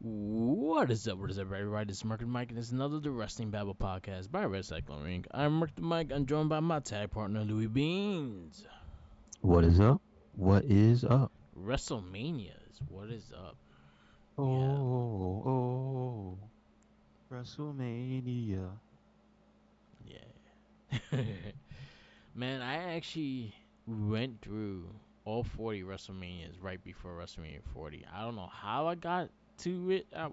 What is up? What is up, everybody? This is Merc the Mike, and it's another The Wrestling Babble podcast by Red Cyclone Ring. I'm Merc the Mike. I'm joined by my tag partner, Louis Beans. What is up? What is up? WrestleManias. What is up? We have, Oh, WrestleMania. yeah. Man, I actually went through all 40 WrestleManias right before WrestleMania 40. I don't know how I got to it at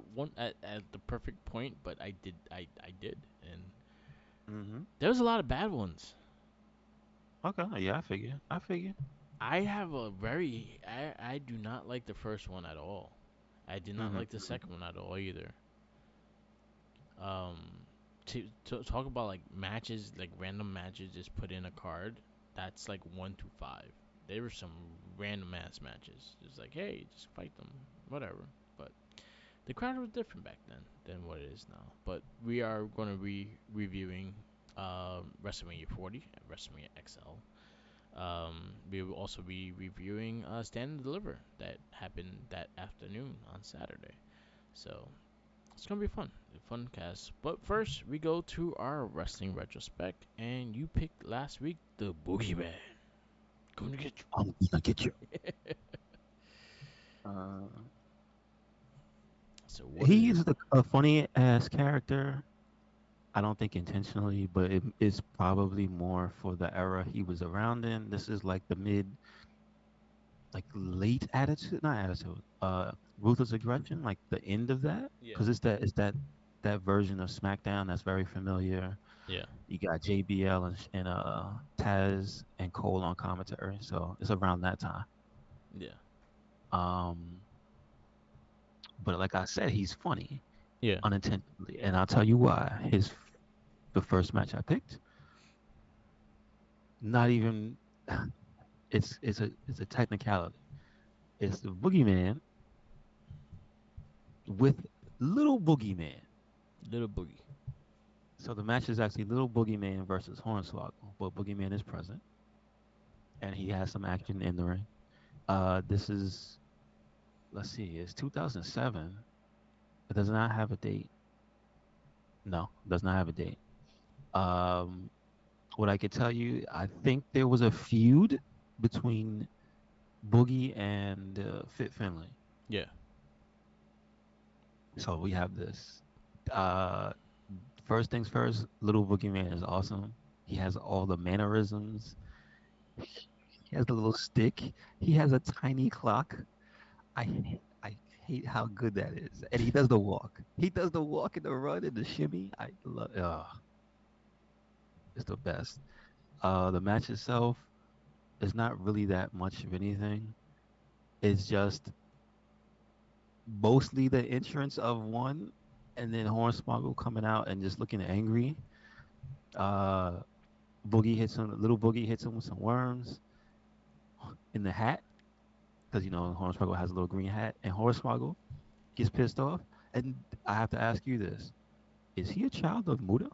the perfect point, but I did. I did, and Mm-hmm. there was a lot of bad ones. Okay, yeah, I figure. I figure. I have a very I do not like the first one at all. I did not Mm-hmm. like the second one at all either. Um, to talk about like matches, like random matches, just put in a card. That's like 1 to 5. There were some random ass matches. Just like, hey, just fight them, whatever. But the crowd was different back then than what it is now. But we are going to be reviewing WrestleMania 40 and WrestleMania XL. We will also be reviewing Stand and Deliver that happened that afternoon on Saturday. So it's gonna be fun, a fun cast. But first, we go to our wrestling retrospect, and you picked last week the Boogeyman. Going to get I'm gonna get you. you. Uh, So what is? he's a funny ass character. I don't think intentionally, but it is probably more for the era he was around in. This is like the like late attitude, not attitude. Ruthless aggression, like the end of that, Yeah, because it's that version of SmackDown that's very familiar. yeah, You got JBL and Taz and Cole on commentary, so it's around that time. yeah, Um, but like I said, he's funny yeah. unintentionally, and I'll tell you why. The first match I picked, not even it's a technicality. It's the Boogeyman with Little Boogeyman. Little Boogie. So the match is actually Little Boogeyman versus Hornswoggle, but Boogeyman is present and he has some action in the ring. This is let's see, it's 2007. It does not have a date. No, does not have a date. Um, what I could tell you, I think there was a feud between Boogie and Fit Finley. Yeah, So we have this. Uh, First things first, Little Boogeyman is awesome. He has all the mannerisms. He has a little stick. He has a tiny clock. I hate how good that is. And he does the walk. He does the walk and the run and the shimmy. I love. It's the best. The match itself is not really that much of anything. It's just mostly the entrance of one, and then Hornswoggle coming out and just looking angry. Uh, Little Boogie hits him with some worms in the hat because Hornswoggle has a little green hat, and Hornswoggle gets pissed off. And I have to ask you this: is he a child of Muda?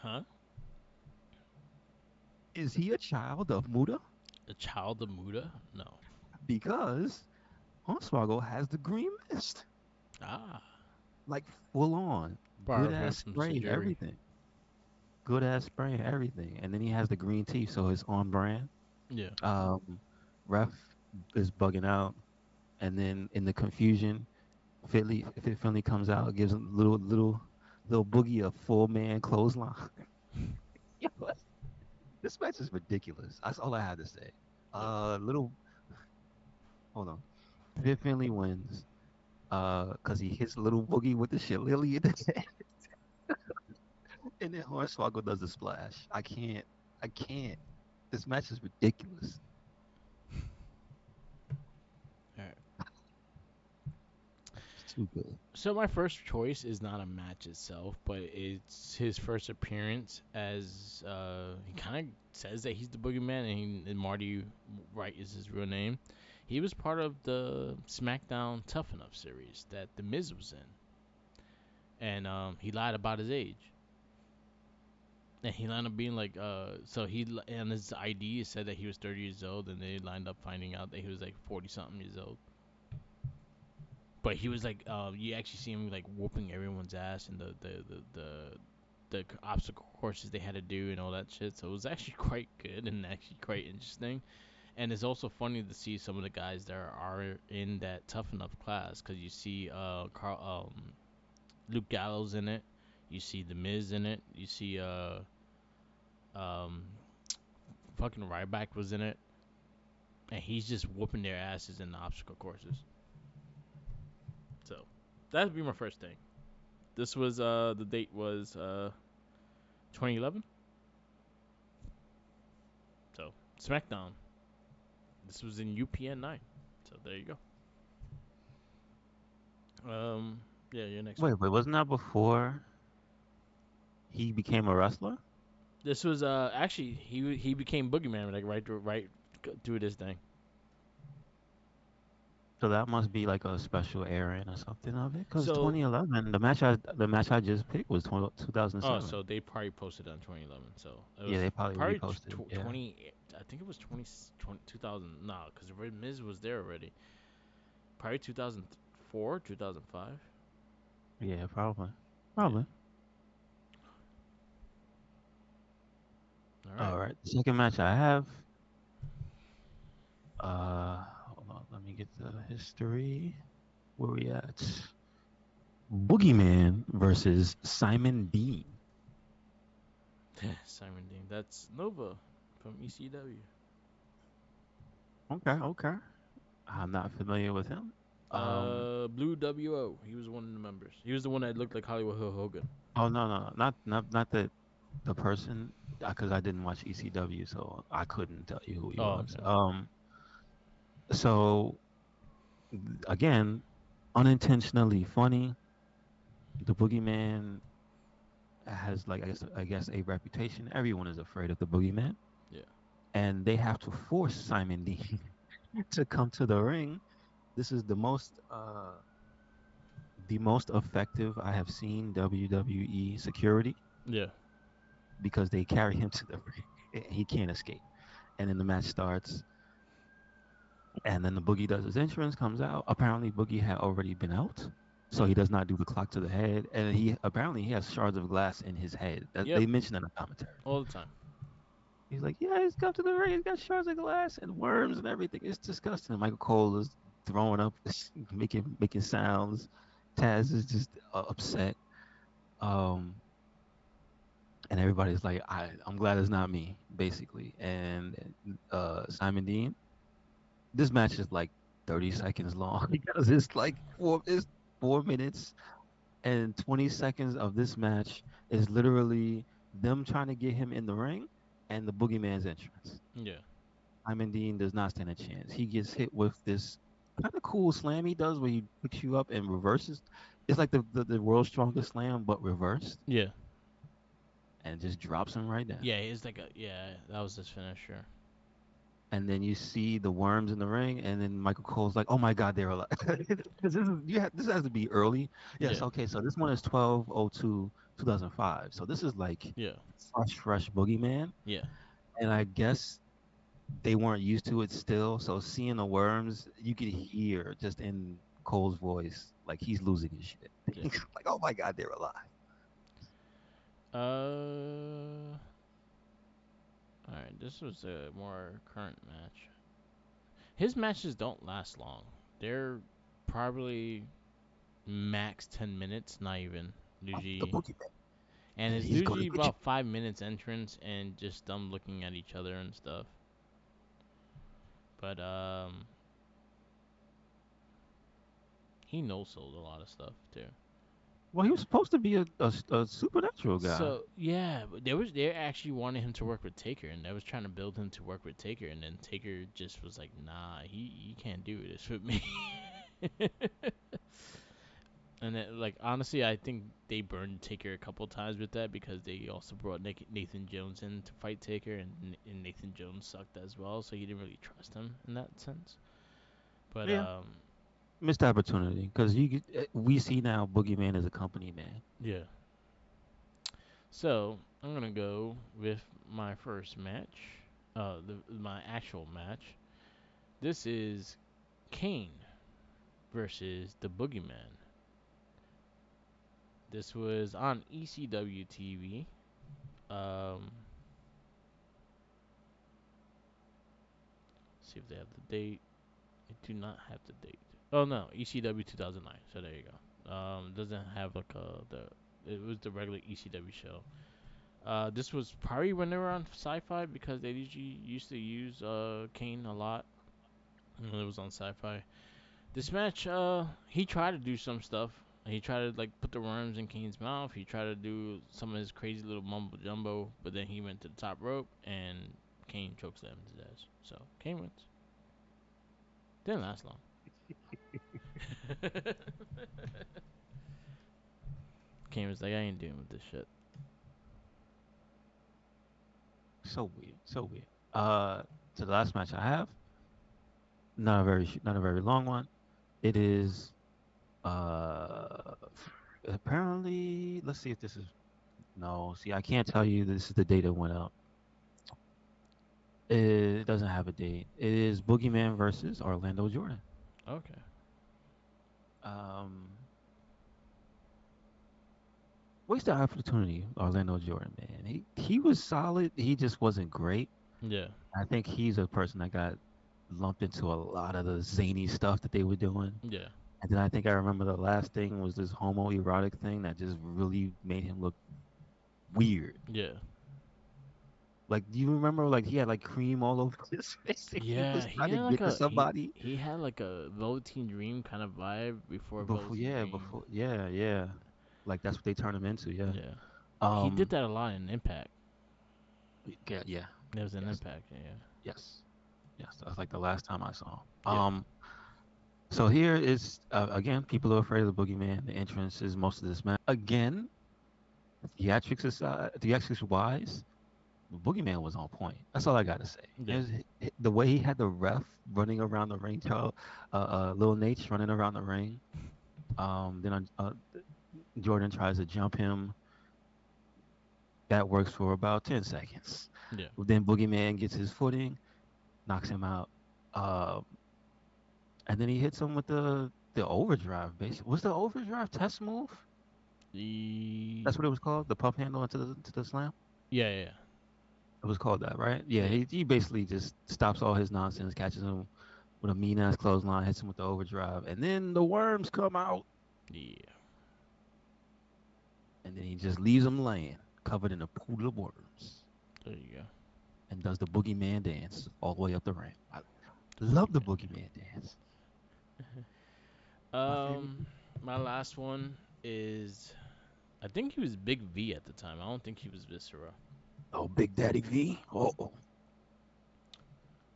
huh? Is he a child of Muda? A child of Muda? No. Because Hornswoggle has the green mist, Ah, like full on, good borrowed him ass from spray and Sajiri. everything, good ass spray and everything. And then he has the green teeth, so it's on brand. Yeah, Um, Ref is bugging out, and then in the confusion, Fit Finley comes out, gives him little boogie a full man clothesline. Yo, this match is ridiculous. That's all I had to say. yeah. Little hold on. Fit Finley wins. Cause he hits little boogie with the shillelagh in the head, and then Hornswoggle does the splash. I can't. This match is ridiculous. All right. It's too good. So my first choice is not a match itself, but it's his first appearance as he kind of says that he's the boogeyman, and Marty Wright is his real name. He was part of the SmackDown Tough Enough series that The Miz was in, and he lied about his age. And he lined up being like, so on his ID it said that he was 30 years old, and they lined up finding out that he was like 40 something years old. But he was like, you actually see him like whooping everyone's ass and the obstacle courses they had to do and all that shit. So it was actually quite good and actually quite interesting. And it's also funny to see some of the guys that are in that tough enough class because you see Luke Gallows in it, you see the Miz in it, you see um fucking Ryback was in it, and he's just whooping their asses in the obstacle courses. So that'd be my first thing. This was the date was 2011. So SmackDown. This was in UPN 9. So there you go. Yeah, your next one. Wait, wasn't that before he became a wrestler? This was actually he became Boogeyman like right through this thing. So that must be like a special airing or something of it. Because So 2011, the match I just picked was 2007. so they probably posted on 2011. So it Yeah, was they probably probably reposted it. Yeah, 20. I think it was 2000. Nah, because Miz was there already. Probably 2004, 2005. yeah, probably, Yeah. probably. All right. All right, the second match I have. Hold on, let me get the history. Where we at? Boogeyman versus Simon Dean. Simon Dean. That's Nova from ECW. Okay, okay. I'm not familiar with him. Um, Blue WO. He was one of the members. He was the one that looked like Hollywood Hogan. oh no, not the person, because I didn't watch ECW, so I couldn't tell you who he Oh, was. okay. So again, unintentionally funny. The Boogeyman has like I guess a reputation. Everyone is afraid of the Boogeyman, Yeah. and they have to force Simon Dean to come to the ring. This is the most effective I have seen WWE security, Yeah. because they carry him to the ring. He can't escape. And then the match starts, and then the Boogie does his entrance, comes out. Apparently, Boogie had already been out, so Mm. he does not do the clock to the head. And he has shards of glass in his head. Yep. They mentioned in the commentary. All the time. He's like, yeah, he's come to the ring. He's got shards of glass and worms and everything. It's disgusting. Michael Cole is throwing up, making sounds. Taz is just upset. Um, and everybody's like, I'm glad it's not me, basically. And Simon Dean, this match is like 30 seconds long because it's 4 minutes and 20 seconds of this match is literally them trying to get him in the ring and the Boogeyman's entrance. Yeah. Simon Dean does not stand a chance. He gets hit with this kind of cool slam he does where he picks you up and reverses. It's like the world's strongest slam, but reversed, Yeah. and just drops him right down. Yeah. He's like a yeah. That was his finisher. And then you see the worms in the ring, and then Michael Cole's like, "Oh my God, they're alive!" Because this has to be early. Yes, Yeah. okay. So this one is 12/02/2005. So this is like Yeah. fresh Boogeyman, Yeah. and I guess they weren't used to it still. So seeing the worms, you could hear just in Cole's voice, like he's losing his shit. Yeah. He's like, "Oh my God, they're alive!" Uh. All right. This was a more current match. His matches don't last long. They're probably max 10 minutes, not even The usually, Boogeyman, and it's he's going usually to get you. about 5 minutes entrance and just them looking at each other and stuff. But he no sold a lot of stuff too. Well, he was supposed to be a supernatural guy. So yeah, but they actually wanted him to work with Taker, and they was trying to build him to work with Taker, and then Taker just was like, nah, he can't do this with me. And then, like honestly, I think they burned Taker a couple times with that because they also brought Nathan Jones in to fight Taker, and Nathan Jones sucked as well, so he didn't really trust him in that sense. But Yeah, missed opportunity because we see now Boogeyman is a company man. yeah. So I'm gonna go with my first match, my actual match. This is Kane versus the Boogeyman. This was on ECW TV. Um, see if they have the date. They do not have the date. Oh no, ECW 2009. So there you go. Doesn't have like the. It was the regular ECW show. This was probably when they were on Sci-Fi because they usually used to use Kane a lot when it was on Sci-Fi. This match, he tried to do some stuff. He tried to like put the worms in Kane's mouth. He tried to do some of his crazy little mumbo jumbo, but then he went to the top rope and Kane chokeslammed his ass. So Kane wins. Didn't last long. Kane was like, I ain't dealing with this shit. So weird. So weird. To the last match I have, not a very long one. It is uh apparently. Let's see if this is no. See, I can't tell you this is the date it went up. It doesn't have a date. It is Boogeyman versus Orlando Jordan. Okay. Um, Wasted opportunity, Orlando Jordan, man. He was solid. He just wasn't great. Yeah. I think he's a person that got lumped into a lot of the zany stuff that they were doing. Yeah. And then I think I remember the last thing was this homoerotic thing that just really made him look weird. Yeah. Like, do you remember? Like, he had like cream all over his face. And he Yeah. was He trying to had like get to a somebody he had like a Velveteen Dream kind of vibe before before. Velveteen Yeah, Dream. before. Yeah, yeah. Like that's what they turned him into. Yeah. Yeah. He did Um. that a lot in Impact. Yeah. Yeah. There was an Yes. Impact. Yeah. Yes. Yes. That's like the last time I saw him. Yeah. So here is again, people are afraid of the boogeyman. The entrance is most of this match. Again, theatrics aside, theatrics wise, the boogeyman was on point. That's all I gotta say. Yeah. The way he had the ref running around the ring, child, Lil Nate's running around the ring. Then Jordan tries to jump him. That works for about 10 seconds. Yeah. Then boogeyman gets his footing, knocks him out. Uh, and then he hits him with the overdrive. Basically, was the overdrive test move? The That's what it was called. The puff handle into the slam. yeah. Yeah. It was called that, right? Yeah. Yeah. He basically just stops all his nonsense, catches him with a mean ass clothesline, hits him with the overdrive, and then the worms come out, Yeah. and then he just leaves him laying, covered in a pool of worms, There you go. and does the boogeyman dance all the way up the ramp. I love the Boogeyman boogeyman dance. dance. My favorite. My last one is I think he was Big V at the time. I don't think he was Viscera. Oh, Big Daddy V. Oh.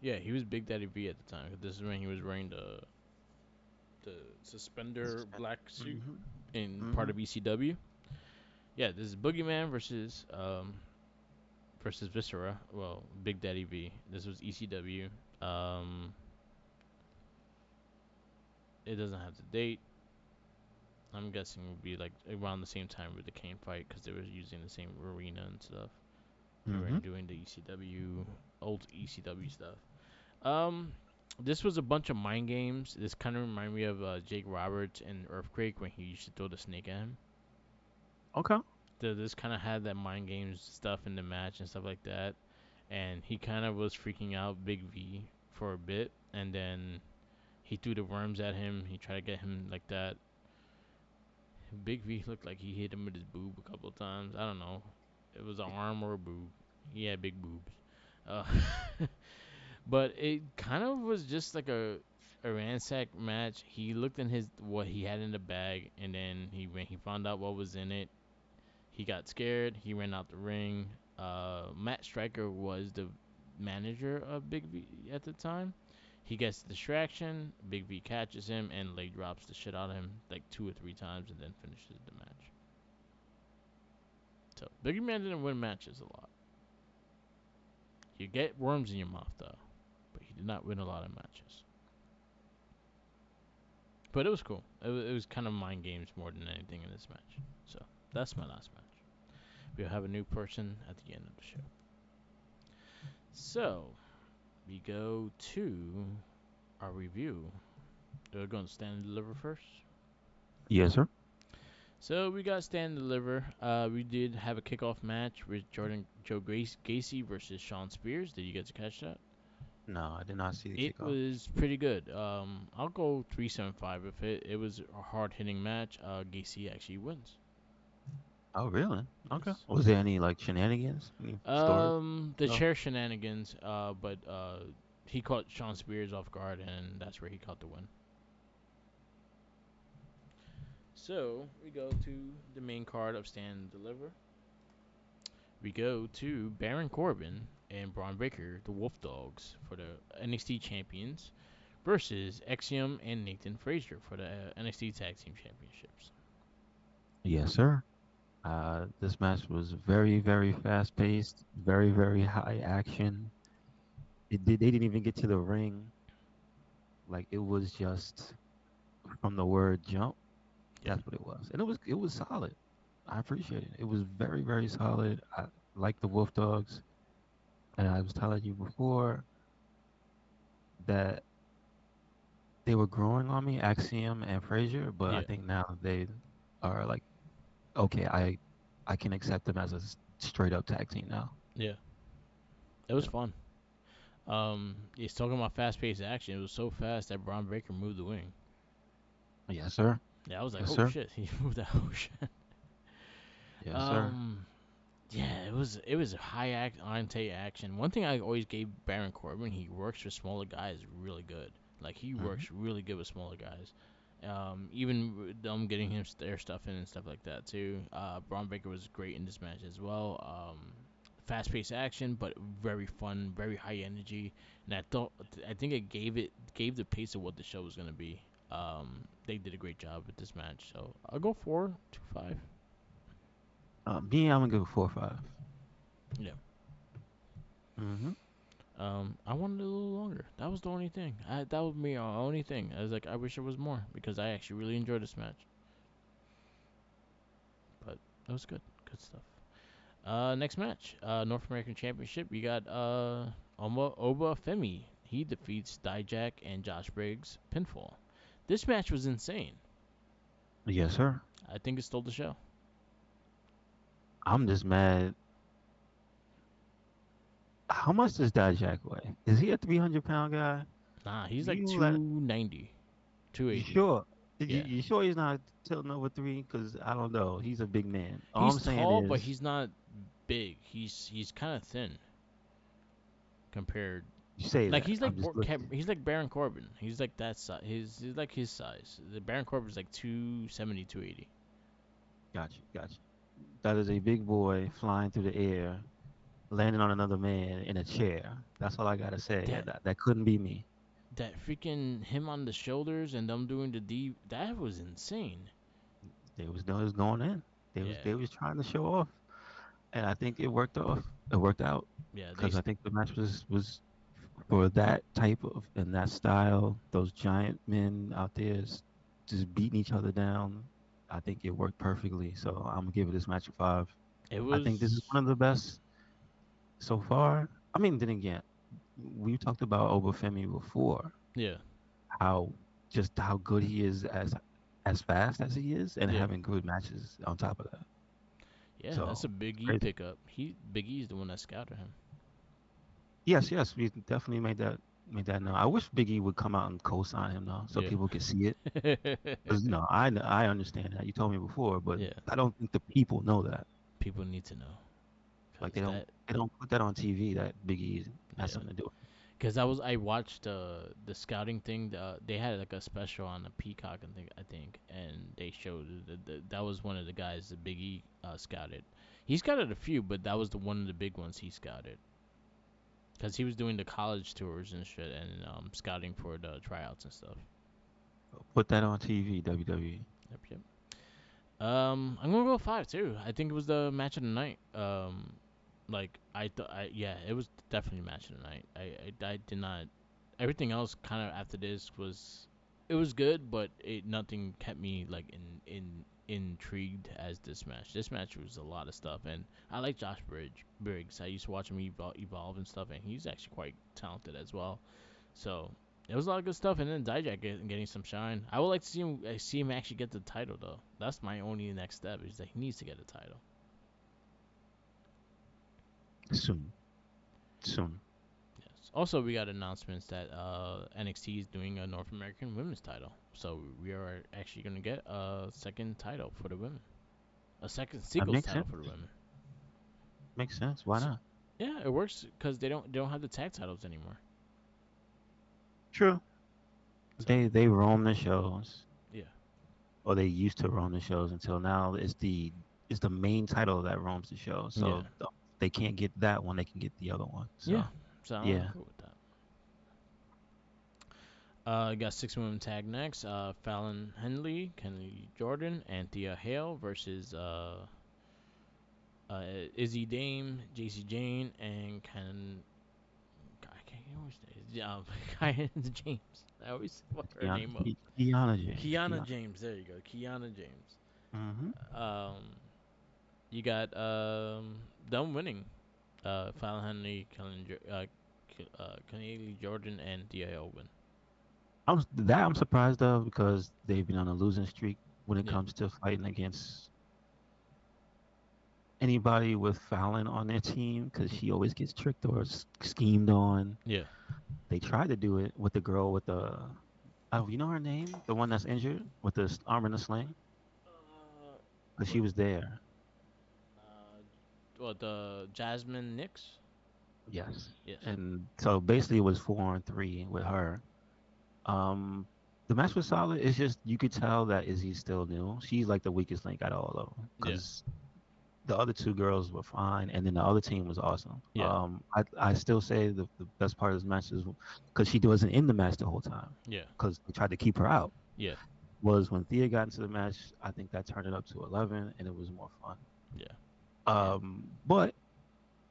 Yeah, he was Big Daddy V at the time. 'Cause this is when he was wearing the suspender black suit Mm-hmm. in part Mm-hmm. of ECW. Yeah, this is Boogeyman versus Viscera. Well, Big Daddy V. This was ECW. Um, it doesn't have the date. I'm guessing it would be like around the same time with the Kane fight because they were using the same arena and stuff. They were Mm-hmm. doing the ECW old ECW stuff. Um, this was a bunch of mind games. This kind of reminded me of Jake Roberts and Earthquake when he used to throw the snake at him. Okay. This kind of had that mind games stuff in the match and stuff like that. And he kind of was freaking out Big V for a bit, and then he threw the worms at him. He tried to get him like that. Big V looked like he hit him with his boob a couple of times. I don't know. It was an arm or a boob. He had big boobs. Uh, but it kind of was just like a ransack match. He looked in his what he had in the bag, and then when he found out what was in it, he got scared. He ran out the ring. Matt Striker was the manager of Big V at the time. He gets the distraction. Big V catches him and leg drops the shit out of him like 2 or 3 times, and then finishes the match. So Biggie Man didn't win matches a lot. You get worms in your mouth though, but he did not win a lot of matches. But it was cool. It was kind of mind games more than anything in this match. So that's my last match. We'll have a new person at the end of the show. So we go to our review They're going to stand and deliver first. Yes, sir. So we got stand and deliver. We did have a kickoff match with Joe Gacy versus Sean Spears. Did you get to catch that? No, I did not see the It kickoff. was pretty good. I'll go 375 with it. It was a hard hitting match. Gacy actually wins. Oh, really? Okay. Yes. Was there any like shenanigans? Any story? The No. chair shenanigans. But he caught Sean Spears off guard, and that's where he caught the win. So we go to the main card of Stand and Deliver. We go to Baron Corbin and Braun Breaker, the Wolf Dogs, for the NXT champions, versus Axiom and Nathan Frazier for the NXT Tag Team Championships. Yes, sir. This match was very, very fast paced, very, very high action. They didn't even get to the ring. Like it was just from the word jump. Yeah, That's what it was, and it was solid. I appreciate it. It was very, very solid. I like the Wolf Dogs, and I was telling you before that they were growing on me, Axiom and Frazier, but I yeah, think now they are like, okay, I can accept them as a straight up tag team now. yeah. It was Yeah. fun. He's talking about fast-paced action. It was so fast that Braun Breaker moved the wing. Yes, sir. Yeah, I was like, Yes, oh sir. shit, he moved that whole shit. Yes, sir. Um, yeah, it was a high intake action. One thing I always gave Baron Corbin, he works with smaller guys really good. Like he Hmm. works really good with smaller guys. Even with them getting him their stuff in and stuff like that too. Braun Breaker was great in this match as well. Fast-paced action, but very fun, very high energy, and I think it gave the pace of what the show was gonna be. They did a great job with this match, so I'll go 4-5. Me, I'm gonna go 4 or 5. Yeah. Hmm. I wanted it a little longer. That was the only thing. That was me, only thing. I was like, I wish there was more because I actually really enjoyed this match. But it was good, good stuff. Next match, North American Championship. We got Oba Femi. He defeats Dijak and Josh Briggs pinfall. This match was insane. Yes, sir. I think it stole the show. I'm just mad. How much does that Jack weigh? Is he a 300 pound guy? Nah, he's like You let 290, you 280. sure? You, Yeah, you sure he's not tilting over three? Cause I don't know. He's a big man. All he's I'm saying tall, but is, he's not big. He's kind of thin compared. you say Like that. I'm just looking. He's like Baron Corbin. He's like that size. He's like his size. The Baron Corbin's like 270, 280. Got you. Got you. That is a big boy flying through the air, landing on another man in a chair. That's all I gotta say. That That couldn't be me. that freaking him on the shoulders and them doing the D. That was insane. They was going in. Yeah, They was trying to show off, and I think it worked off. It worked out yeah. because I think the match was for that type of and that style. Those giant men out there just beating each other down. I think it worked perfectly. So I'm gonna give it this match a 5. It I think this is was. one of the best so far. I mean, then again, we talked about Obafemi before, Yeah, how just how good he is as fast as he is, and yeah, having good matches on top of that. yeah. That's So a Big E crazy. pickup. Big E's the one that scouted him. Yes, yes, we definitely made that known. I wish Biggie would come out and co-sign him though, so Yeah, people could see it. Because I understand that. You told me before, but yeah. I don't think the people know that. People need to know Like because that. they don't put that on TV that Biggie has Yeah, something to do. because I watched the scouting thing. They had like a special on the Peacock I think, and they showed that was one of the guys that Big E scouted. He scouted a few, but that was the one of the big ones he scouted because he was doing the college tours and shit and scouting for the tryouts and stuff. Put that on TV, WWE. Yep, yep. I'm gonna go 5 too. I think it was the match of the night. Like yeah, it was definitely match of the night. I did not. Everything else kind of after this was, it was good, but nothing kept me like intrigued as this match. This match was a lot of stuff, and I like Josh Briggs. I used to watch him evolve and stuff, and he's actually quite talented as well. So It was a lot of good stuff, and then Dijak getting some shine. I would like to see him actually get the title though. That's my only next step is that he needs to get a title. Soon, soon. Yes. Also, we got announcements that NXT is doing a North American Women's title, so we are actually gonna get a second title for the women, a second That singles makes title sense. for the women. Makes sense. Why So, not? yeah, it works because they don't have the tag titles anymore. True. So They roam the shows, yeah, or they used to roam the shows until now. It's the main title that roams the show. yeah, So they can't get that one. They can get the other one. yeah. So So I'm yeah, cool with that. Got six women tag next. Fallon Henley, Kenley Jordan, and Thea Hale versus uh, Izzy Dame, JC Jane, and I can't always Kyan James. I always fuck her name up. Kiana James. Kiana Kiana. James. There you go. Kiana James. Mm-hmm. You got them winning. Fallon Henley, Kenley Jordan, and Thea Hale win. I'm surprised of because they've been on a losing streak when it Yeah, comes to fighting against anybody with Fallon on their team because she always gets tricked or schemed on. yeah. They tried to do it with the girl with the oh, you know her name, the one that's injured with the arm in a sling, because What? she was there. What the Jasmine Nix? Yes, Yes. and so basically it was 4-on-3 with her. Um, the match was solid. It's just you could tell that Izzy's still new. She's like the weakest link out of all of them Yeah. because the other two girls were fine, and then the other team was awesome. Yeah. I still say the best part of this match is because she wasn't in the match the whole time Yeah. because they tried to keep her out. Yeah. Was when Thea got into the match, I think that turned it up to 11, and it was more fun. Yeah. And But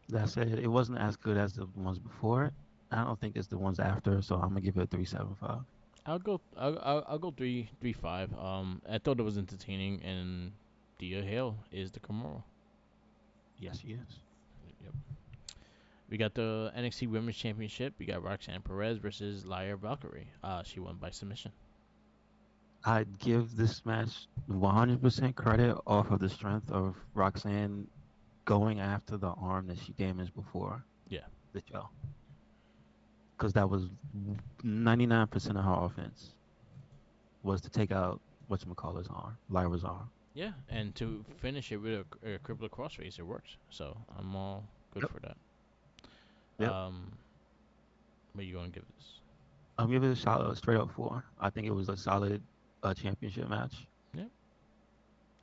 that said, it wasn't as good as the ones before it. I don't think it's the ones after, so I'm gonna give it a 3.75. I'll go 3-5. I thought it was entertaining, and Dia Hale is the Kimura. Yes, she is. Yep. We got the NXT Women's Championship. We got Roxanne Perez versus Lyra Valkyrie. She won by submission. I'd give this match 100% credit off of the strength of Roxanne going after the arm that she damaged before Yeah. the show, because that was 99% of her offense was to take out whatchamacallit's arm, Lyra's arm. Yeah, and to finish it with a crippler crossface, it works. So I'm all good Yep. for that. Yep. What you gonna give this? I'll give it a solid, straight up 4. I think it was a solid championship match. Yep.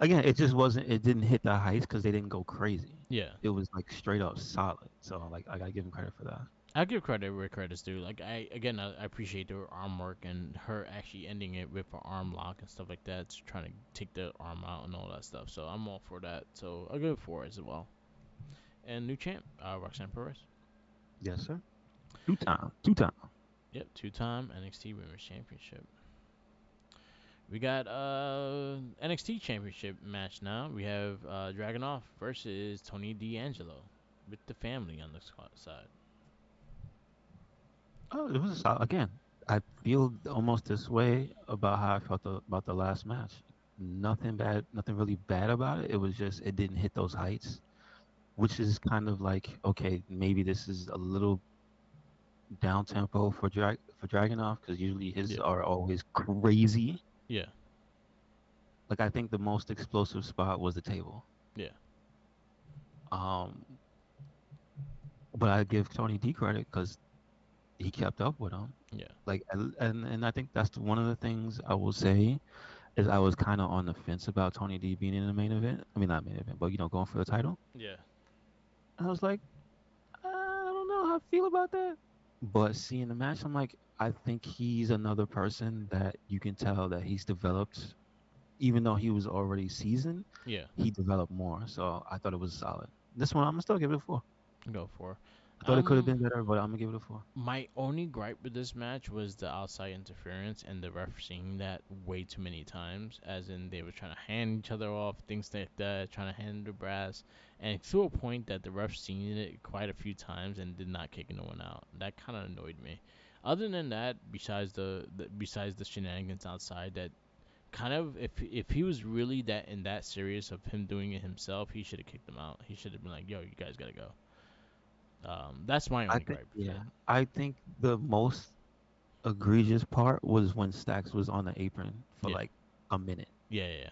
Again, it just wasn't. It didn't hit the heights because they didn't go crazy. Yeah. It was like straight up solid. So like I gotta give him credit for that. I'll give credit where credit's due. Like I appreciate the arm work and her actually ending it with an arm lock and stuff like that, trying to take the arm out and all that stuff. So I'm all for that. So I'll give it 4 as well. And new champ, Roxanne Perez. Yes, sir. 2 time. 2 time. Yep, 2-time NXT Women's Championship. We got NXT Championship match now. We have Dragunov versus Tony D'Angelo with the family on the side. Oh, it was a solid. Again, I feel almost this way about how I felt about the last match. Nothing bad. Nothing really bad about it. It was just it didn't hit those heights, which is kind of like okay, maybe this is a little down tempo for Dragunov because usually his Yeah, are always crazy. yeah, Like I think the most explosive spot was the table. yeah, Um, but I give Tony D credit because he kept up with him. yeah, Like and I think that's one of the things I will say is I was kind of on the fence about Tony D being in the main event. I mean not main event, but going for the title. yeah, And I was like, I don't know how I feel about that. But seeing the match, I'm like, I think he's another person that you can tell that he's developed. Even though he was already seasoned, yeah. he developed more. So I thought it was solid. This one, I'm gonna still give it a 4. Go for. I thought it could have Um, been better, but I'm gonna give it a 4. my only gripe with this match was the outside interference and the ref seeing that way too many times, as in they were trying to hand each other off, things like that, trying to hand the brass, and to a point that the ref seen it quite a few times and did not kick no one out. That kind of annoyed me. Other than that, besides the shenanigans outside, that kind of if he was really that in that serious of him doing it himself, he should have kicked him out. He should have been like, "Yo, you guys gotta go." That's my I only think gripe with yeah. it. I think the most egregious part was when Stacks was on the apron for Yeah, like a minute. yeah, yeah. Yeah.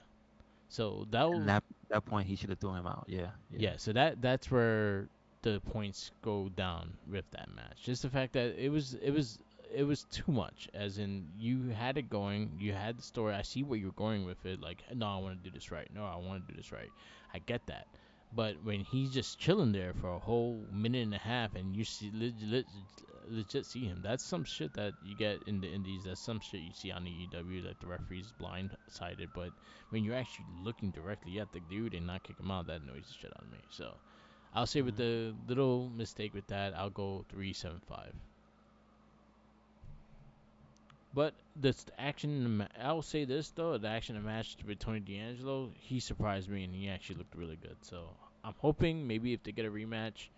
So that And was that point he should have thrown him out. Yeah, yeah. yeah. So that's where the points go down with that match. Just the fact that it was too much. As in, you had it going, you had the story. I see where you're going with it. Like, no, I want to do this right. No, I want to do this right. I get that. But when he's just chilling there for a whole minute and a half, and you see legit see him, that's some shit that you get in the indies. That's some shit you see on the EW, that the referee's blindsided. But when you're actually looking directly at the dude and not kick him out, that annoys the shit out of me. So I'll say with Hmm. the little mistake with that, I'll go 3.75. But the action, I'll say this though, the action in the match with Tony D'Angelo, he surprised me and he actually looked really good. So I'm hoping maybe if they get a rematch,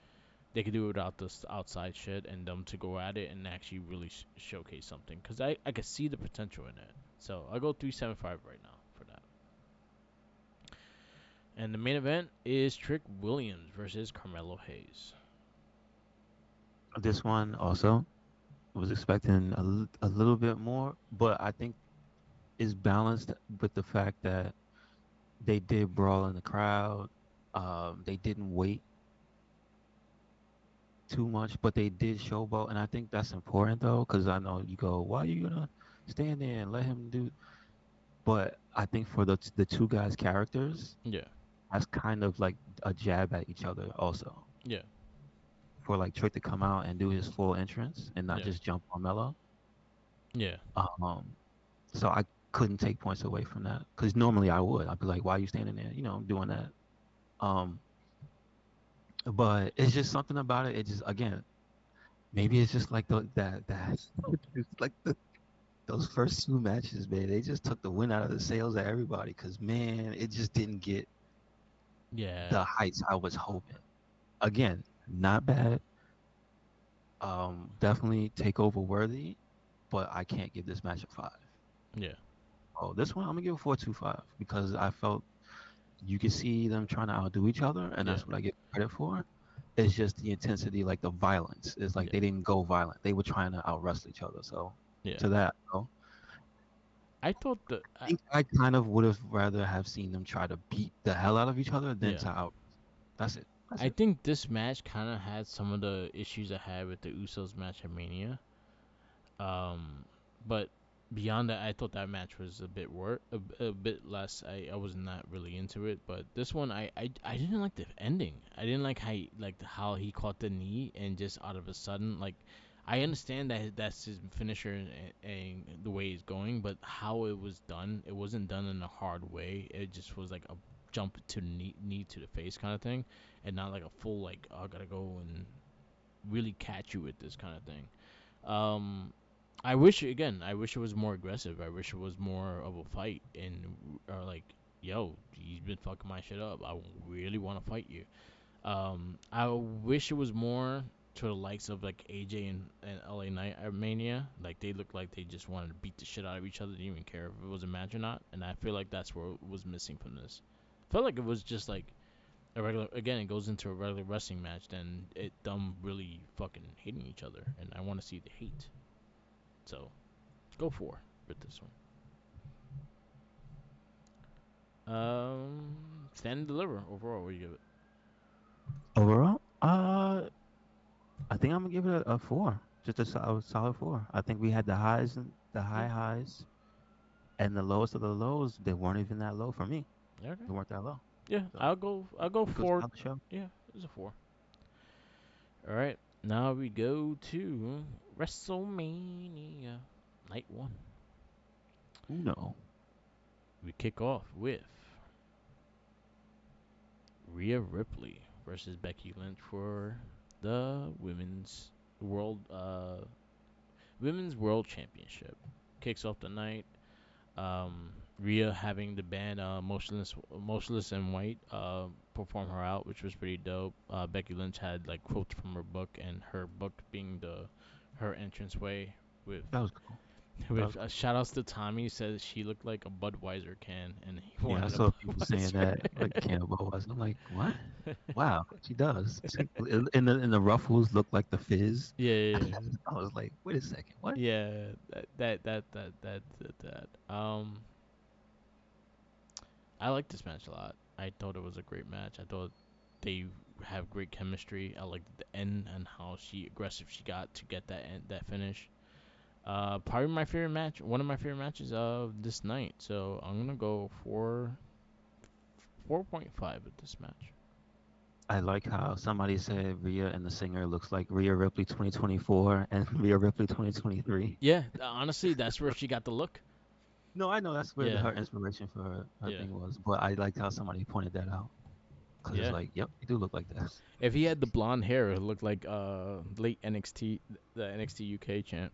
they could do it without this outside shit and them to go at it and actually really showcase something. Because I could see the potential in it. So I'll go 3.75 right now for that. And the main event is Trick Williams versus Carmelo Hayes. This one also was expecting a little bit more, but I think is balanced with the fact that they did brawl in the crowd. They didn't wait too much, but they did showboat, and I think that's important though, because I know you go, why are you gonna stand there and let him do? But I think for the two guys' characters, Yeah, that's kind of like a jab at each other also. yeah, For like Trick to come out and do his full entrance and not yeah, just jump on Mello. yeah, Um, so I couldn't take points away from that because normally I would. I'd be like, why are you standing there? Doing that. Um, but it's just something about it. It just again, maybe it's just like that it's like those first two matches, man. They just took the wind out of the sails of everybody because man, it just didn't get yeah, the heights I was hoping. Again, not bad. Definitely takeover worthy, but I can't give this match a 5. yeah, Oh, this one I'm gonna give a 4.25 because I felt you could see them trying to outdo each other, and yeah, that's what I get credit for. It's just the intensity, like the violence. It's like yeah, they didn't go violent; they were trying to out wrestle each other. So yeah. to that, I thought I think I kind of would have rather have seen them try to beat the hell out of each other than yeah. to out. That's it. That's I it. think this match kind of had some of the issues I had with the Usos match at Mania. Um, but beyond that, I thought that match was a bit a bit less. I was not really into it, but this one I didn't like the ending. I didn't like how he caught the knee and just out of a sudden like. I understand that that's his finisher and the way he's going, but how it was done, it wasn't done in a hard way. It just was like a jump to knee to the face kind of thing, and not like a full like, oh, I gotta go and really catch you with this kind of thing. Um, I wish again. I wish it was more aggressive. I wish it was more of a fight and or like, yo, he's been fucking my shit up. I really want to fight you. I wish it was more to the likes of like AJ and LA Knight at Mania. Like they looked like they just wanted to beat the shit out of each other. Didn't even care if it was a match or not. And I feel like that's where it was missing from this. Felt like it was just like a regular. Again, it goes into a regular wrestling match. Then them really fucking hating each other, and I want to see the hate. So go for with this one. Stand and deliver overall. What do you give it? Overall, I think I'm gonna give it a 4, just a solid 4. I think we had the highs and the Yeah. high highs, and the lowest of the lows. They weren't even that low for me. Yeah. Okay. They weren't that low. Yeah. So I'll go it goes four. down the show. Yeah. It's a 4. All right. Now we go to WrestleMania Night 1. Uno. We kick off with Rhea Ripley versus Becky Lynch for the world uh women's world championship kicks off the night. Rhea having the band Motionless in White perform her out, which was pretty dope. Becky Lynch had like quotes from her book, and her book being the her entranceway with That was cool. That with was cool. shout outs to Tommy says she looked like a Budweiser can, and he Yeah, I wanted a saw people saying Budweiser. that like Cannibal was. I'm like, what? Wow, she does. And the ruffles look like the fizz. Yeah, yeah, I was like, wait a second, what? yeah. That. I like this match a lot. I thought it was a great match. I thought they have great chemistry. I liked the end and how aggressive she got to get that finish. Probably my favorite match, one of my favorite matches of this night. So I'm gonna go for 4.5 with this match. I like how somebody said Rhea and the singer looks like Rhea Ripley 2024 and Rhea Ripley 2023. Yeah, honestly, that's where she got the look. No, I know that's where Yeah, her inspiration for her yeah, thing was, but I liked how somebody pointed that out because it's yeah. like, yep, you do look like this. If he had the blonde hair, it looked like late NXT, the NXT UK champ.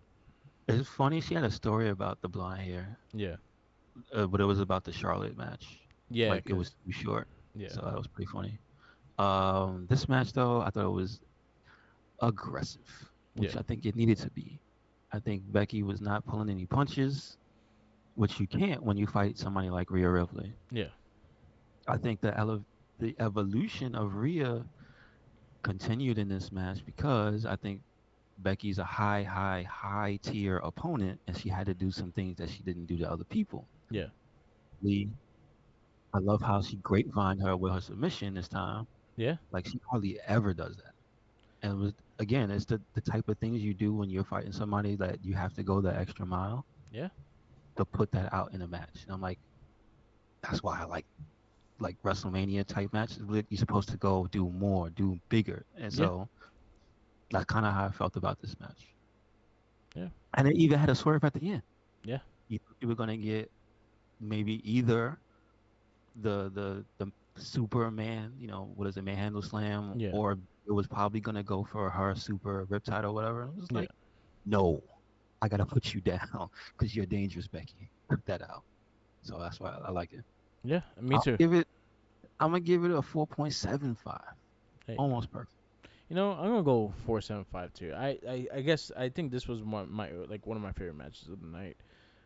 It's funny. She had a story about the blonde hair, Yeah, but it was about the Charlotte match. yeah, Like it was cause too short, yeah, so that was pretty funny. This match though, I thought it was aggressive, yeah, which I think it needed to be. I think Becky was not pulling any punches, which you can't when you fight somebody like Rhea Ripley. yeah, I think the evolution of Rhea continued in this match because I think Becky's a high tier opponent, and she had to do some things that she didn't do to other people. yeah, Lee, I love how she grapevined her with her submission this time. yeah, Like she hardly ever does that. And it was again, it's the type of things you do when you're fighting somebody that you have to go the extra mile yeah, to put that out in a match. And I'm like, that's why I like WrestleMania type matches. You're supposed to go do more, do bigger. And yeah, so that's kind of how I felt about this match. yeah, And it even had a swerve at the end. yeah, You were gonna get maybe either the Superman, what is it, manhandle slam, yeah, or it was probably gonna go for her super riptide or whatever. And I was yeah, like, no, I gotta put you down because you're dangerous, Becky. Put that out. So that's why I like it. yeah. Me I'll too. give it. I'm gonna give it a 4.75. Hey, Almost perfect. I'm gonna go 4.75 too. I guess I think this was my like one of my favorite matches of the night.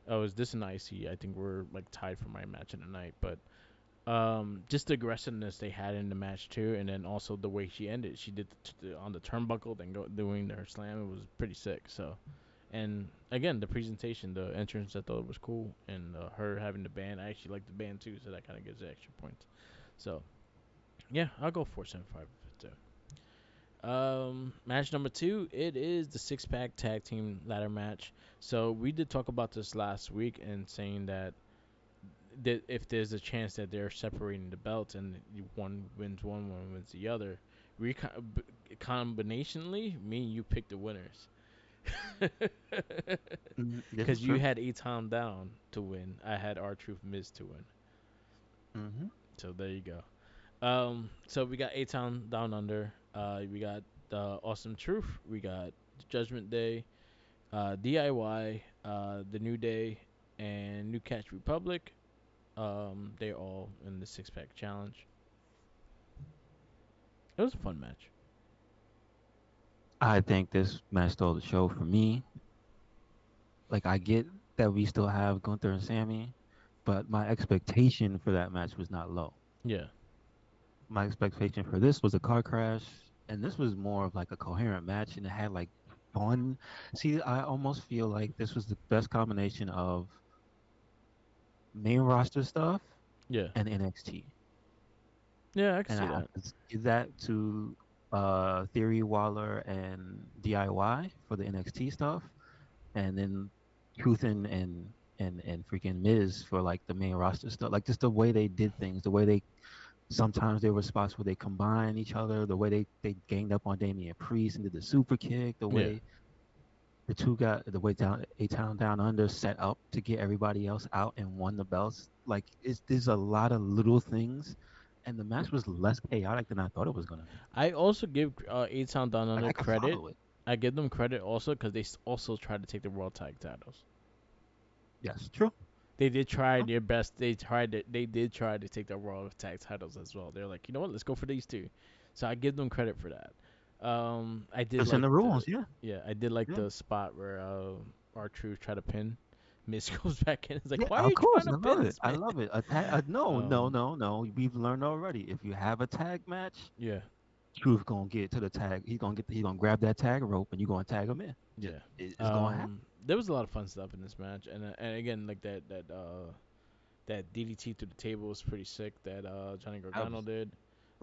Oh, was this and IC? I think we're like tied for my match of the night, but just the aggressiveness they had in the match too, and then also the way she ended. She did on the turnbuckle, then doing her slam. It was pretty sick. So, and again, the presentation, the entrance, I thought it was cool, and her having the band. I actually like the band too, so that kind of gives it extra points. So yeah, I'll go 4.75 too. Match number two, it is the six pack tag team ladder match. So we did talk about this last week and saying that if there's a chance that they're separating the belts and one wins one wins the other, combinationally, me and you pick the winners. This is Because you true. had Aton down to win, I had R Truth Miz to win. Hmm. So there you go. So we got Aton down under. We got Awesome Truth. We got Judgment Day, DIY, the New Day, and New Catch Republic. They're all in the six pack challenge. It was a fun match. I think this match stole the show for me. Like I get that we still have Gunther and Sammy, but my expectation for that match was not low. Yeah, My expectation for this was a car crash, and this was more of like a coherent match, and it had like fun. See, I almost feel like this was the best combination of main roster stuff yeah, and NXT. yeah. I can And I see have that. to give that to Theory, Waller, and DIY for the NXT stuff, and then Truth and freaking Miz for like the main roster stuff. Like just the way they did things, the way they sometimes there were spots where they combined each other, the way they ganged up on Damian Priest and did the super kick, the Yeah, way the two got the way down A Town Down Under set up to get everybody else out and won the belts. Like there's a lot of little things and the match was less chaotic than I thought it was gonna be. I also give Eight Sound Down Like Under I could credit. follow it. I give them credit also because they also tried to take the World Tag Titles. Yes, true. They did try True. their best. They did try to take the World Tag Titles as well. They're like, you know what? Let's go for these two. So I give them credit for that. I did It's in like the the rules. Yeah, yeah, I did like yeah, the spot where R-Truth tried to pin. Miz goes back in. It's like, yeah. why are Of you trying course, to I love pin it. this I man? love it. No, no, Um, no, no. We've learned already. If you have a tag match, yeah, Truth gonna get to the tag. He's gonna grab that tag rope, and you're gonna tag him in. Just yeah. it's gonna happen. There was a lot of fun stuff in this match, and again, like that DDT to the table was pretty sick that Johnny That Gargano was did.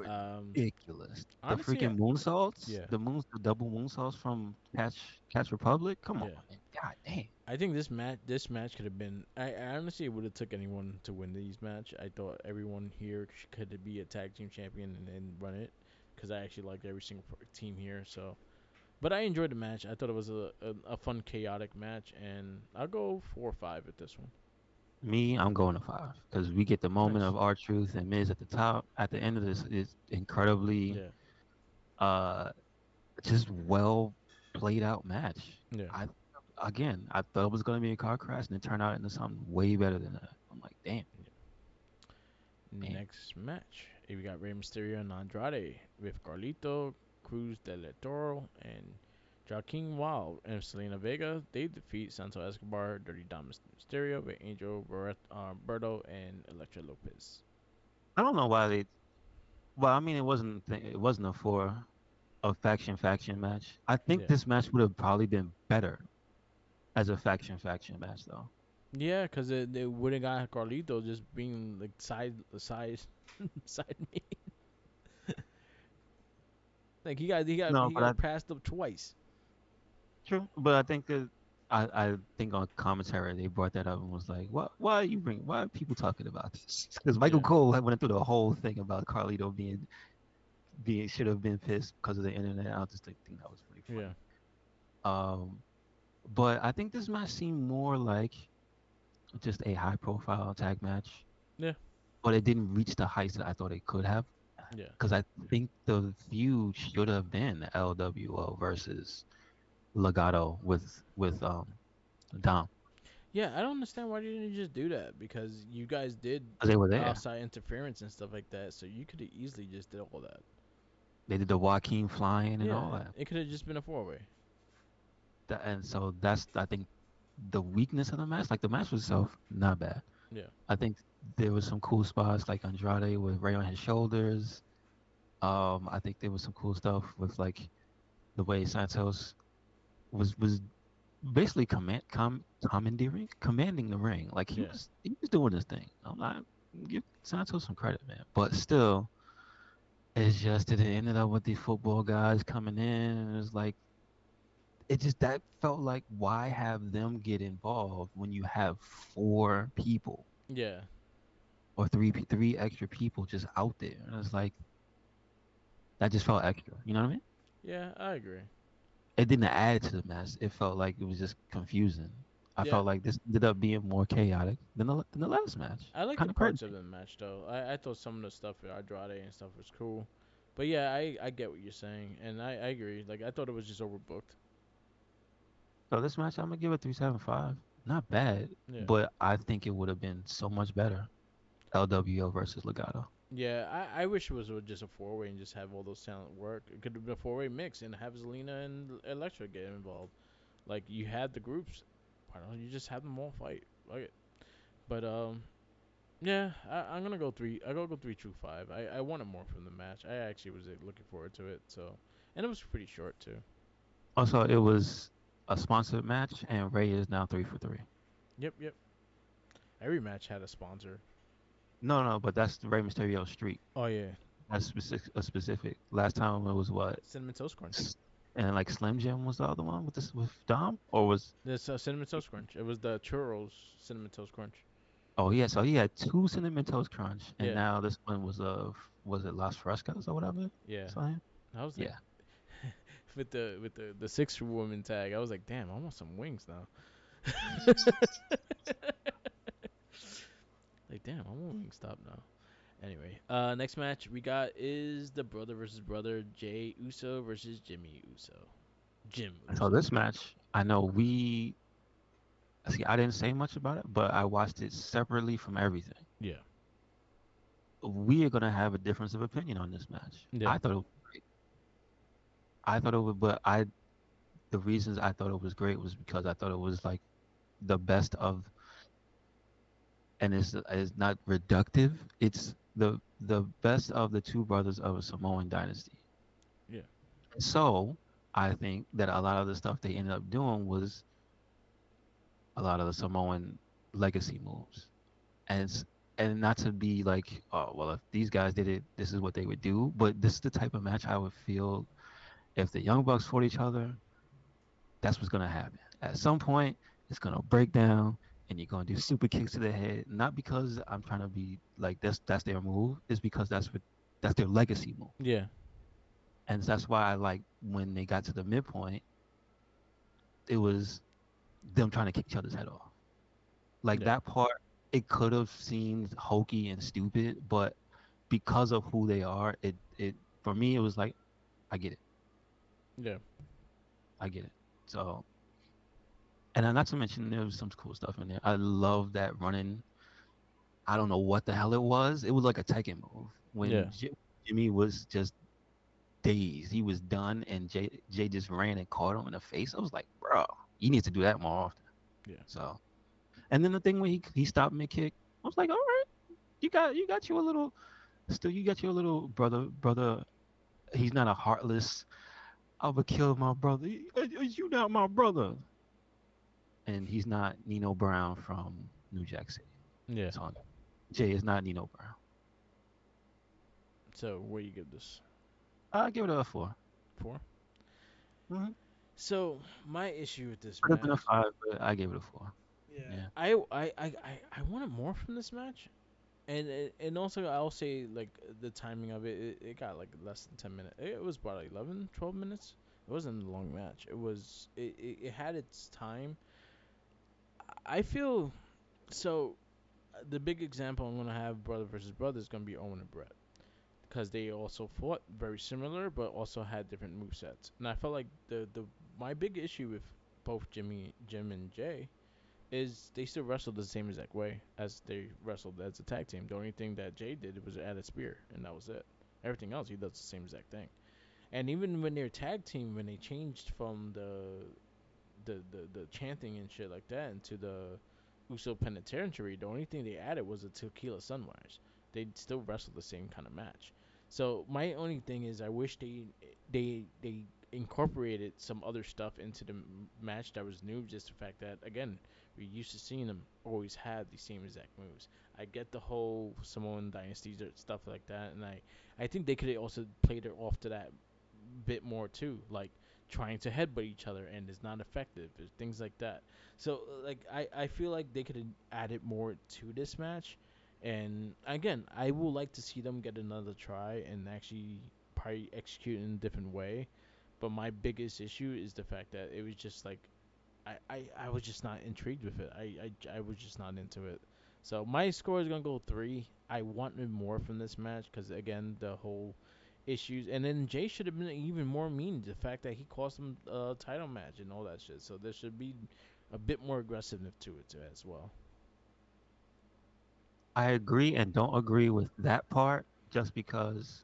Um, ridiculous. The honestly, freaking moonsaults, yeah, the double moonsaults from Catch Republic. Come on, yeah. man. God damn. I think this match could have been. I honestly would have took anyone to win these match. I thought everyone here could be a tag team champion and run it, because I actually liked every single team here. So, but I enjoyed the match. I thought it was a fun, chaotic match, and I'll go 4 or 5 at this one. Me, I'm going to five because we get the moment Nice. of our truth and Miz at the top. At the end of this is incredibly Yeah. uh just well played out match. Yeah. I I thought it was gonna be a car crash and it turned out into something way better than that. I'm like, damn, damn. Next match, we got Rey Mysterio and Andrade with Carlito, Cruz del Toro, and Joaquin Wild and Selena Vega. They defeat Santo Escobar, Dirty Dom Mysterio with Angel Berto and Elektra Lopez. I don't know why they. Well, I mean, it wasn't a faction match. I think Yeah. this match would have probably been better as a faction match though. Yeah, because they would have got Carlito just being like side me. Like No, he but I got passed up twice. true, but I think that I think on commentary they brought that up and was like, why are people talking about this? Because Michael Yeah. Cole had went through the whole thing about Carlito being should have been pissed because of the internet. I just think that was pretty Yeah. funny. Um, but I think this match seemed more like just a high profile tag match, Yeah. but it didn't reach the heights that I thought it could have. Yeah. Because I think the feud should have been LWO versus Legato with Dom. Yeah, I don't understand why didn't you just do that, because you guys did Because they were there. outside interference and stuff like that, so you could have easily just did all that. They did the Joaquin flying and all Yeah, that. it could have just been a 4 way. And so that's I think the weakness of the match. Like the match itself, not bad. Yeah. I think there was some cool spots like Andrade with Ray on his shoulders. I think there was some cool stuff with like the way Santos was basically commanding the ring. Like Yeah. he was doing his thing. I'm not give Santos some credit, man. But still, it's just that it ended up with these football guys coming in, and it's like it just that felt like why have them get involved when you have four people Yeah. or three extra people just out there, and it's like that just felt extra. You know what I mean? Yeah, I agree. It didn't add to the mess. It felt like it was just confusing. I Yeah, felt like this ended up being more chaotic than the last match. I like the Kind of parts of crazy. the match though. I thought some of the stuff with Andrade and stuff was cool. But yeah, I get what you're saying, and I agree. Like, I thought it was just overbooked. So this match, I'm gonna give it 3.75. Not bad, Yeah. but I think it would have been so much better. LWO versus Legato. Yeah, I wish it was just a 4 way and just have all those talent work. It could have been a 4 way mix and have Zelina and Elektra get involved. Like, you had the groups, why don't you just have them all fight? Like, but yeah, I'm gonna go three. I go 3 true 5. I wanted more from the match. I actually was looking forward to it. So, and it was pretty short too. Also, it was a sponsored match, and Ray is now 3 for 3. Yep, yep. Every match had a sponsor. No, no, but that's Rey Mysterio Street. Oh yeah, That's specific. A specific. Last time it was what? cinnamon toast crunch. And like Slim Jim was the other one with Dom, or was This cinnamon toast crunch. It was the churros cinnamon toast crunch. oh yeah, so he had two cinnamon toast crunch, and Yeah, now this one was it Las Frescas or whatever? yeah. Something. I was like, Yeah. with the 6 woman tag. I was like, damn, I want some wings now. Like, damn, I want Wingstop now. Anyway, next match we got is the brother versus brother Jay Uso versus Jimmy Uso. Jim So Uso. this match, I know we see. I didn't say much about it, but I watched it separately from everything. Yeah. We are gonna have a difference of opinion on this match. Yeah. I thought it was, but the reasons I thought it was great was because I thought it was like the best of, and it's not reductive. It's the best of the two brothers of a Samoan dynasty. Yeah. So I think that a lot of the stuff they ended up doing was a lot of the Samoan legacy moves, and and not to be like, oh well, if these guys did it, this is what they would do. But this is the type of match I would feel if the Young Bucks fought each other. That's what's gonna happen. At some point, it's gonna break down, and you're gonna do super kicks to the head. Not because I'm trying to be like that's their move. It's because that's their legacy move, Yeah. and that's why I like when they got to the midpoint, it was them trying to kick each other's head off. Like Yeah. that part, it could have seemed hokey and stupid, but because of who they are, it for me it was like I get it, Yeah. I get it. So, and then not to mention there was some cool stuff in there. I love that running. I don't know what the hell it was. It was like a Tekken move Yeah. when Jimmy was just dazed. He was done, and Jay just ran and caught him in the face. I was like, bro, you need to do that more often. Yeah. So, and then the thing when he stopped mid kick, I was like, all right, you got you a little. Still, you got your little brother. He's not a heartless. I would kill my brother. You not my brother. And he's not Nino Brown from New Jack City. Yeah. So Jay is not Nino Brown. So where you give this? I give it a 4. 4. Mm-hmm. So my issue with this Could have been a match. 5, but I gave it a 4. Yeah. Yeah. I wanted more from this match. And also I'll say like the timing of it got like less than 10 minutes. It was about like 11, 12 minutes. It wasn't a long match. It had its time. I feel so. The big example I'm gonna have brother versus brother is gonna be Owen and Brett because they also fought very similar but also had different move sets. And I felt like the my big issue with both Jim and Jay is they still wrestled the same exact way as they wrestled as a tag team. The only thing that Jay did was add a spear, and that was it. Everything else, he does the same exact thing. And even when they're tag team, when they changed from the chanting and shit like that into the Uso Penitentiary, the only thing they added was a Tequila Sunrise. They still wrestled the same kind of match. So my only thing is, I wish they incorporated some other stuff into the match that was new. Just the fact that again, we used to seeing them always have the same exact moves. I get the whole Samoan dynasties or stuff like that, and I think they could also played it off to that bit more too, like trying to headbutt each other and it's not effective, or things like that. So like I feel like they could have added more to this match, and again I would like to see them get another try and actually probably execute in a different way. But my biggest issue is the fact that it was just like I was just not intrigued with it. I was just not into it. So my score is gonna go 3. I wanted more from this match because again the whole issues, and then Jay should have been even more mean. The fact that he cost him a title match and all that shit. So there should be a bit more aggressiveness to it too, as well. I agree and don't agree with that part just because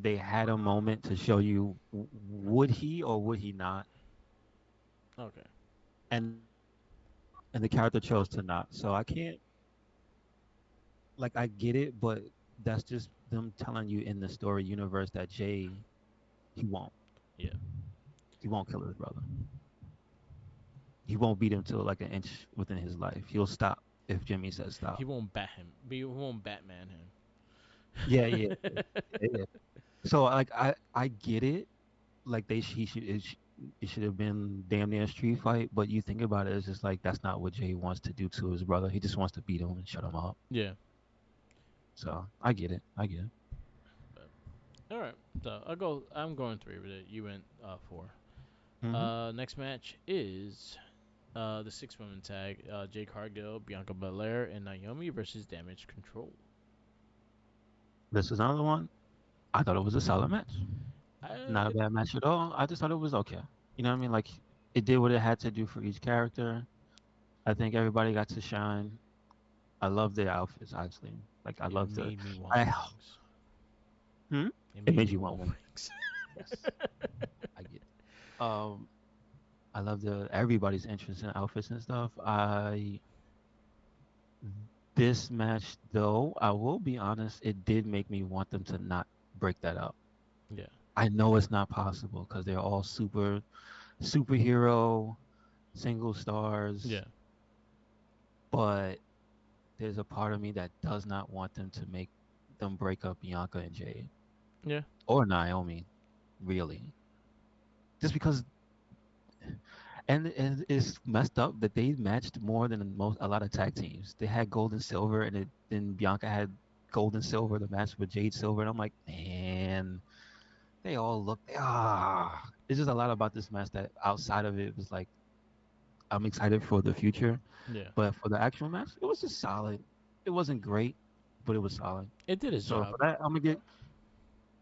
they had a moment to show you would he or would he not, Okay. and the character chose to not. So I can't, like, I get it, but that's just them telling you in the story universe that Jay, he won't. Yeah. He won't kill his brother. He won't beat him to like an inch within his life. He'll stop if Jimmy says He stop. won't bat him. He won't Batman Yeah, yeah, him. yeah. So like I get it. Like he should it should have been damn near a street fight, but you think about it, it's just like that's not what Jay wants to do to his brother. He just wants to beat him and shut him up. Yeah. So I get it. I get it. But, all right. So I'm going 3 with it. You went 4. Hmm. Next match is the 6 women tag. Jade Cargill, Bianca Belair, and Naomi versus Damage Control. This is another one. I thought it was a solid match. Not a It, bad match at all. I just thought it was okay. You know what I mean? Like it did what it had to do for each character. I think everybody got to shine. I love their outfits, actually. Like I it love the. made me want I wings. hmm? It It made made me you want want one. wings. Yes, I get it. I love the everybody's interest in outfits and stuff. I This match though, I will be honest, it did make me want them to not break that up. Yeah, I know it's not possible because they're all superhero single stars, yeah, but there's a part of me that does not want them to make them break up Bianca and Jade yeah, or Naomi, really. Just because, and it's messed up that they matched more than a lot of tag teams. They had gold and silver, and then Bianca had gold and silver, the match with Jade Silver, and I'm like, man, they all look It's just a lot about this match that outside of it was like I'm excited for the future, yeah. but for the actual match, it was just solid. It wasn't great, but it was solid. It did its So for job. that, I'm gonna get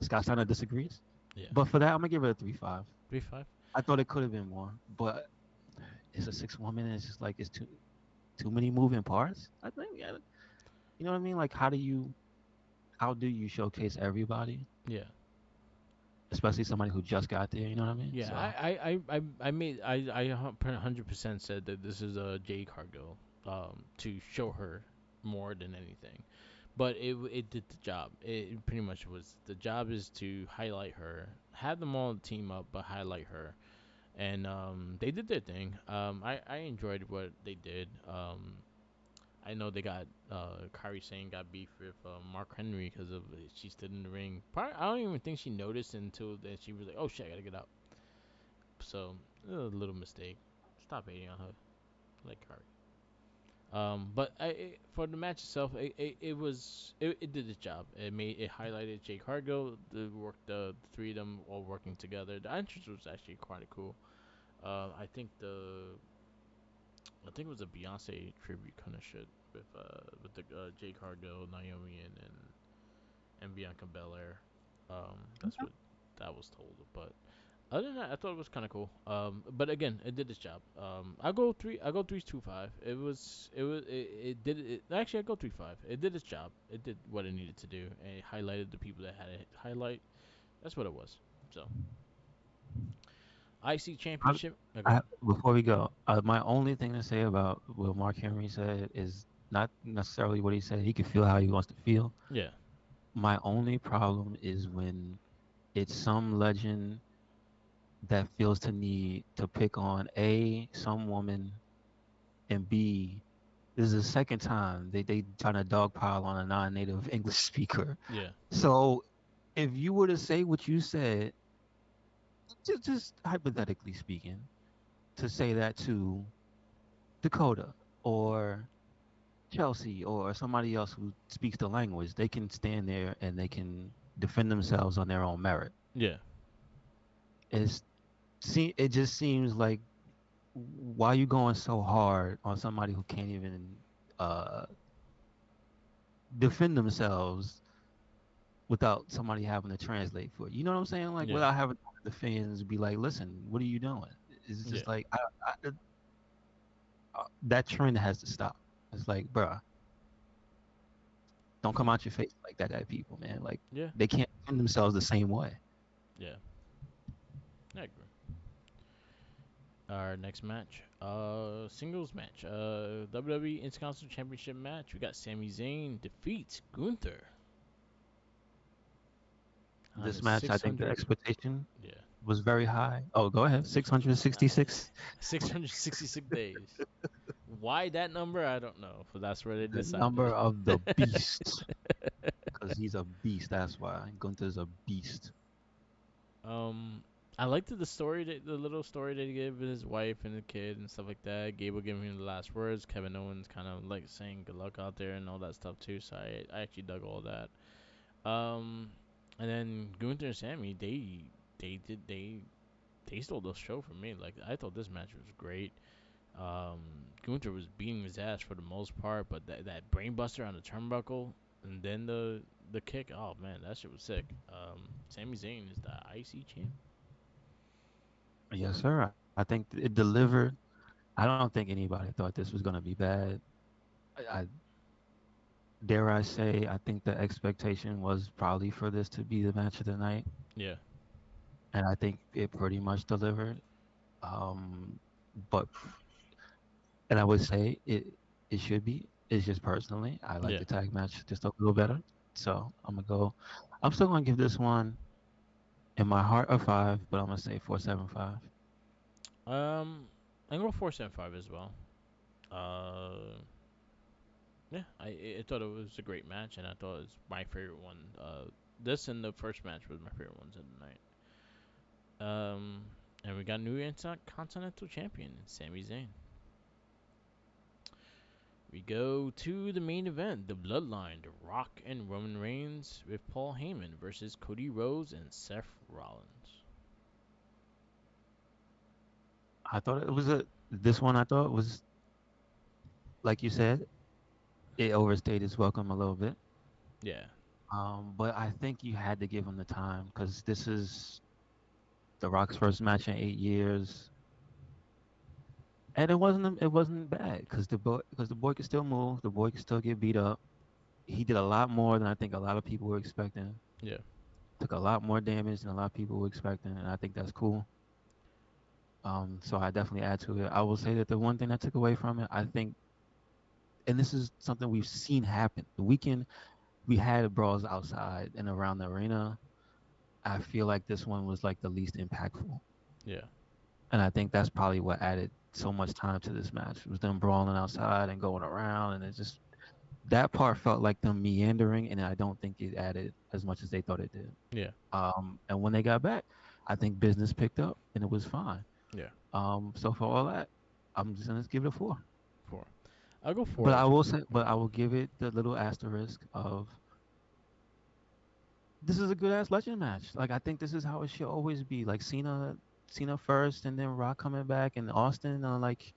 Scott Steiner disagrees, Yeah, but for that, I'm gonna give it a 3.5. 3-5. I thought it could have been more, but it's a 6 woman. It's just like it's too many moving parts. I think, yeah, you know what I mean. Like, how do you showcase everybody, Yeah. especially somebody who just got there? You know what I mean? Yeah, So I made I 100% said that this is a J Cargill, to show her more than anything, but it did the job. It pretty much was the job is to highlight her, have them all team up, but highlight her, and they did their thing. I enjoyed what they did. I know they got Kyrie Sane got beef with Mark Henry because of she stood in the ring. Probably, I don't even think she noticed until then she was like, "Oh shit, I gotta get out." So a little mistake. Stop hating on her, like Kari. But for the match itself, it did its job. It highlighted Jake Cargill, the three of them all working together. The entrance was actually quite cool. I think it was a Beyonce tribute kind of shit with the Jake Cargill, Naomi, and Bianca Belair. That's what that was told, but other than that, I thought it was kind of cool. But again, it did its job. I go three. I go 3.25. It did it. Actually, I go 3.5. It did its job. It did what it needed to do, and it highlighted the people that had it highlight. That's what it was. So, IC I, Championship. Okay. before we go, my only thing to say about what Mark Henry said is not necessarily what he said. He can feel how he wants to feel. Yeah. My only problem is when it's some legend that feels to need to pick on A, some woman, and B, this is the second time they trying to dogpile on a non-native English speaker. Yeah. So if you were to say what you said, just hypothetically speaking, to say that to Dakota or Chelsea or somebody else who speaks the language, they can stand there and they can defend themselves on their own merit. Yeah. It just seems like why are you going so hard on somebody who can't even uh, defend themselves without somebody having to translate for you? You know what I'm saying? Like Yeah. without having the fans be like, "Listen, what are you doing?" It's Yeah. just like that trend has to stop. It's like, bruh, don't come out your face like that at people, man. Like Yeah. they can't defend themselves the same way. Yeah. I agree. Our next match, singles match, WWE Intercontinental Championship match. We got Sami Zayn defeats Gunther on This the match, I think the 600. expectation Yeah. was very high. Oh, go ahead. Uh, 666. 666 days. Why that number? I don't know, but that's where they The decided. number of the beast. Because he's a beast. That's why. Gunther's a beast. um, I liked the story, the little story that he gave with his wife and the kid and stuff like that. Gable giving him the last words. Kevin Owens kind of like saying good luck out there and all that stuff too. So I actually dug all that. And then Gunther and Sammy, they did they stole the show from me. Like I thought this match was great. Um, Gunther was beating his ass for the most part, but that brainbuster on the turnbuckle, And then the kick. Oh man, that shit was sick. Sami Zayn is the IC champ. Yes, sir. I think it delivered. I don't think anybody thought this was gonna be bad. I dare I say, I think the expectation was probably for this to be the match of the night, Yeah, and I think it pretty much delivered. But and I would say it should be. It's just personally, I like yeah. the tag match just a little better. So I'm gonna go. I'm still gonna give this one in my heart a five, but I'm gonna say 4.75. I go 4.75 as well. Uh, yeah, I thought it was a great match, and I thought it was my favorite one. This and the first match was my favorite ones of the night. And we got new Intercontinental Champion, Sami Zayn. We go to the main event, the Bloodline, The Rock and Roman Reigns with Paul Heyman versus Cody Rhodes and Seth Rollins. I thought it was a this one. I thought was like you said, it overstayed its welcome a little bit. Yeah, But I think you had to give him the time because this is The Rock's first match in 8 years, and it wasn't bad because the boy could still move, the boy could still get beat up. He did a lot more than I think a lot of people were expecting. yeah, Took a lot more damage than a lot of people were expecting, and I think that's cool. So I definitely add to it. I will say that the one thing I took away from it, I think, and this is something we've seen happen. The weekend we had brawls outside and around the arena. I feel like this one was like the least impactful. yeah, And I think that's probably what added so much time to this match. It was them brawling outside and going around, and it just that part felt like them meandering, and I don't think it added as much as they thought it did. yeah, And when they got back, I think business picked up, and it was fine. yeah. So for all that, I'm just gonna give it a four. 4. I'll go But 4 I as will well. say, but I will give it the little asterisk of this is a good ass legend match. Like I think this is how it should always be. Like Cena first, and then Rock coming back, and Austin. Like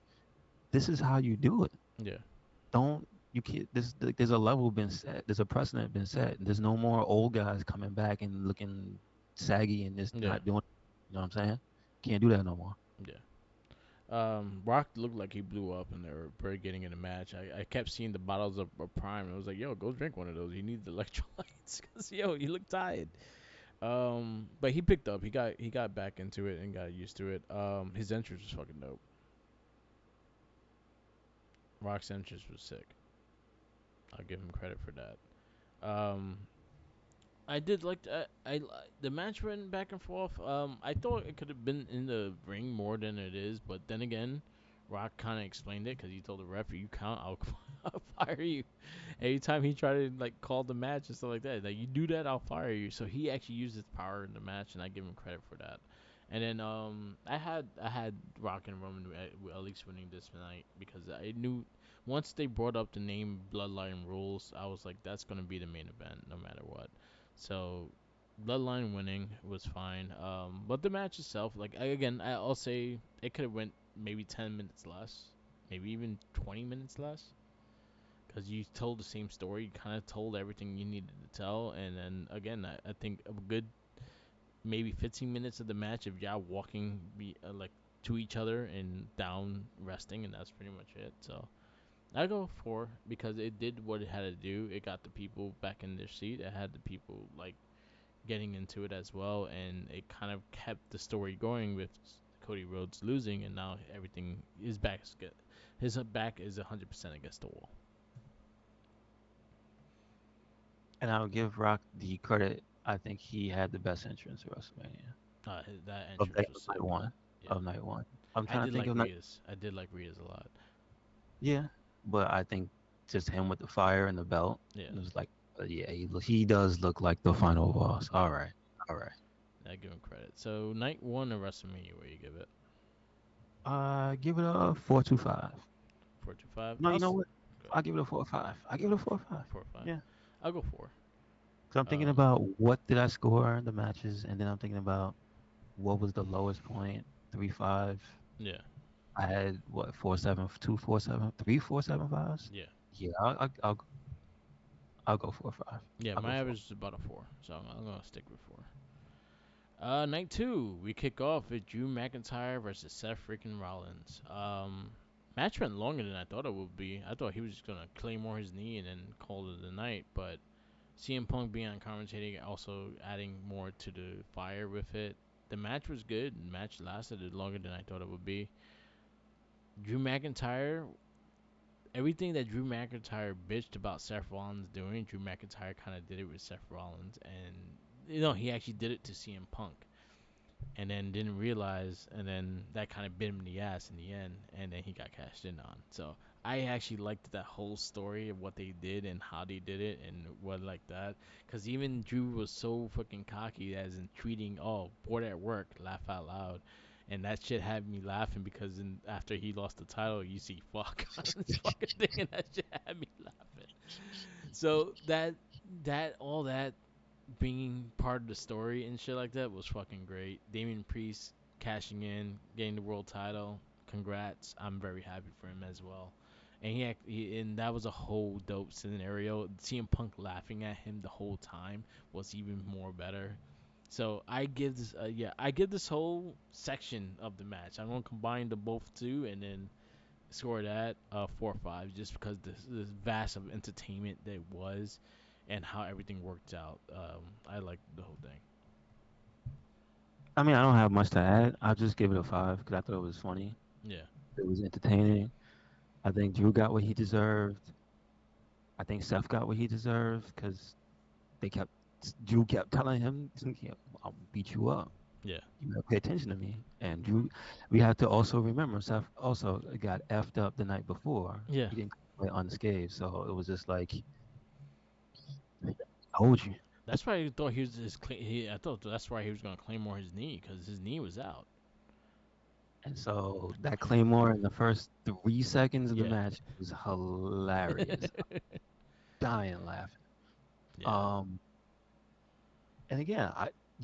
this is how you do it. Yeah, Don't you can't. There's a level been set. There's a precedent been set. There's no more old guys coming back and looking saggy and just yeah, not doing. You know what I'm saying? Can't do that no more. yeah. Rock looked like he blew up in the very beginning of the match. I kept seeing the bottles of Prime, and I was like, "Yo, go drink one of those. You need the electrolytes, cause yo, you look tired." But he picked up. He got back into it and got used to it. His entrance was fucking dope. Rock's entrance was sick. I'll give him credit for that. I did like the match went back and forth. I thought it could have been in the ring more than it is, but then again, Rock kind of explained it because he told the ref, "You count, I'll fire you." Anytime he tried to like call the match and stuff like that, like you do that, I'll fire you. So he actually used his power in the match, and I give him credit for that. And then I had Rock and Roman at least winning this night because I knew once they brought up the name Bloodline Rules, I was like, that's gonna be the main event no matter what. So Bloodline winning was fine. But the match itself, like again, I'll say it could have went maybe 10 minutes less, maybe even 20 minutes less, because you told the same story. You kind of told everything you needed to tell, and then again, I think a good maybe 15 minutes of the match of y'all walking like to each other and down resting, and that's pretty much it. So I go 4 because it did what it had to do. It got the people back in their seat. It had the people like getting into it as well, and it kind of kept the story going with Cody Rhodes losing, and now everything is back. His back is 100% against the wall. And I'll give Rock the credit. I think he had the best entrance to WrestleMania That of entrance was night sick. one. Yeah, Of night one. I'm I trying to did think like of night. Rita's. I did like Rita's a lot. Yeah, but I think just him with the fire and the belt. Yeah, It was like, yeah, he does look like the final boss. All right. I give him credit. So night one of WrestleMania, where you give it Give it a 4.25. 4 to 5. No, I'll you know s- what? go I'll give it a 4.5. I give it a 4.5. 4 or 5. Yeah. I'll go 4. So I'm thinking Um, about what did I score in the matches, and then I'm thinking about what was the lowest point. 3.5. yeah, I had what 4.7, 2.47, 3 4.75s. yeah. Yeah, I'll go 4 or 5. Yeah, I'll go my four. average is about a 4, so I'm gonna stick with 4. Night 2, we kick off with Drew McIntyre versus Seth freaking Rollins. Match went longer than I thought it would be. I thought he was just gonna claymore his knee and then call it a night, but CM Punk being on commentating, also adding more to the fire with it. The match was good. The match lasted longer than I thought it would be. Drew McIntyre, everything that Drew McIntyre bitched about Seth Rollins doing, Drew McIntyre kind of did it with Seth Rollins, and he actually did it to CM Punk, and then didn't realize, and then that kind of bit him in the ass in the end, and then he got cashed in on. So I actually liked that whole story of what they did and how they did it and what like that, because even Drew was so fucking cocky as in treating bored at work, laugh out loud. And that shit had me laughing because after he lost the title, you see fuck on this fucking thing, and that shit had me laughing. So that all that being part of the story and shit like that was fucking great. Damian Priest cashing in, getting the world title. Congrats. I'm very happy for him as well. And and that was a whole dope scenario. CM Punk laughing at him the whole time was even more better. So I give this whole section of the match. I'm gonna combine the both two and then score that 4 or 5 just because this vast of entertainment that it was and how everything worked out. I like the whole thing. I mean, I don't have much to add. I'll just give it a 5 because I thought it was funny. Yeah, It was entertaining. I think Drew got what he deserved. I think Seth got what he deserved because they kept Drew kept telling him, "Yeah, I'll beat you up. yeah, You gotta pay attention to me." And Drew, we have to also remember Seth also got effed up the night before. yeah. He didn't come away unscathed, so it was just like, I told you. That's why I thought he was his. I thought that's why he was gonna claim more his knee because his knee was out. And so that Claymore in the first 3 seconds of the Yeah, match was hilarious. Dying laughing. yeah, Um, and again,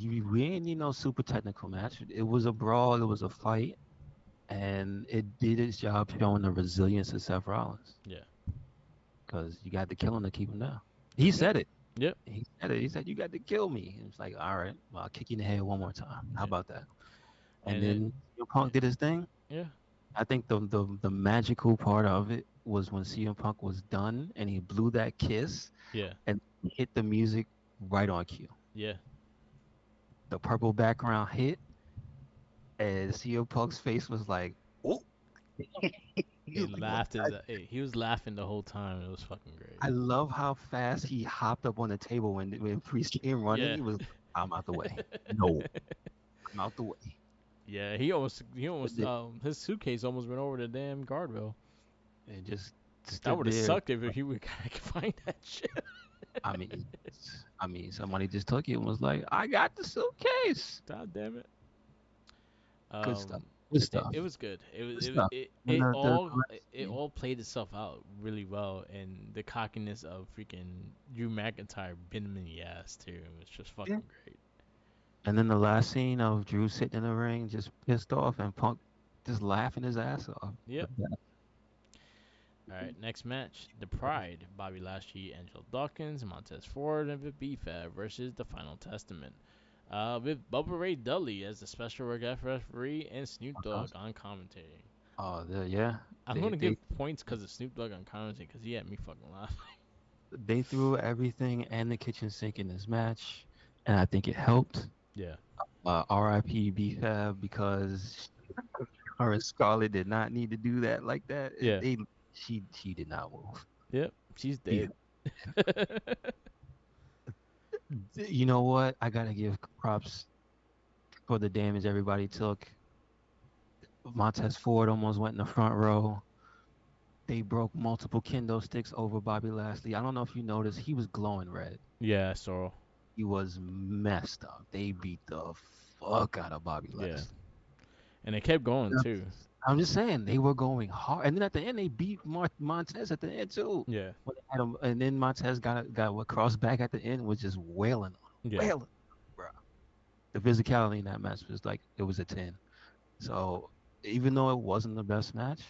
we ain't need no super technical match. It was a brawl. It was a fight, and it did its job showing the resilience of Seth Rollins yeah. because you got to kill him to keep him down. He Yep, said it. yep. He said it. He said you got to kill me. And it's like, all right, well, I'll kick you in the head one more time. How Yeah, about that? And and it. then CM Yeah, Punk did his thing. yeah, I think the magical part of it was when CM Punk was done and he blew that kiss yeah, and hit the music right on cue. yeah. The purple background hit, and CM Punk's face was like, "Oh!" He He's like, "What?" laughed he was laughing the whole time. It was fucking great. I love how fast he hopped up on the table when Priest came running. Yeah. He was, "I'm out the way. No, I'm out the way." Yeah, he almost And his suitcase almost went over the damn guardrail. just That stood would have there. sucked if he would find that shit. I mean, somebody just took it and was like, "I got the suitcase." God damn it. Good stuff. Um, Good it stuff. was good. It was Good stuff. And it all played itself out really well, and the cockiness of freaking Drew McIntyre bit him in the ass too. It was just yeah. fucking great. And then the last scene of Drew sitting in the ring, just pissed off, and Punk just laughing his ass off. Yep. All right, next match: The Pride, Bobby Lashley, Angelo Dawkins, Montez Ford, and Vic Fab versus The Final Testament. With Bubba Ray Dudley as the special referee and Snoop Uh-huh. Dogg on commentating. Yeah, I'm they gonna they give points because of Snoop Dogg on commentating because he had me fucking laughing. they threw everything and the kitchen sink in this match, and I think it helped. Yeah, R.I.P. B-Fab because her and Scarlett did not need to do that like that. yeah, She did not move. yep. She's Yeah. dead. You know what? I gotta give props for the damage everybody took. Montez Ford almost went in the front row. They broke multiple kendo sticks over Bobby Lashley. I don't know if you noticed, he was glowing red. Yeah, so He was messed up. They beat the fuck out of Bobby yeah, Lashley. and it kept going Yeah. too. I'm just saying they were going hard, and then at the end they beat Montez at the end too. Yeah, When they had him, and then Montez got what crossed back at the end was just wailing on him, yeah. wailing, bro. The physicality in that match was like it was a 10. So even though it wasn't the best match,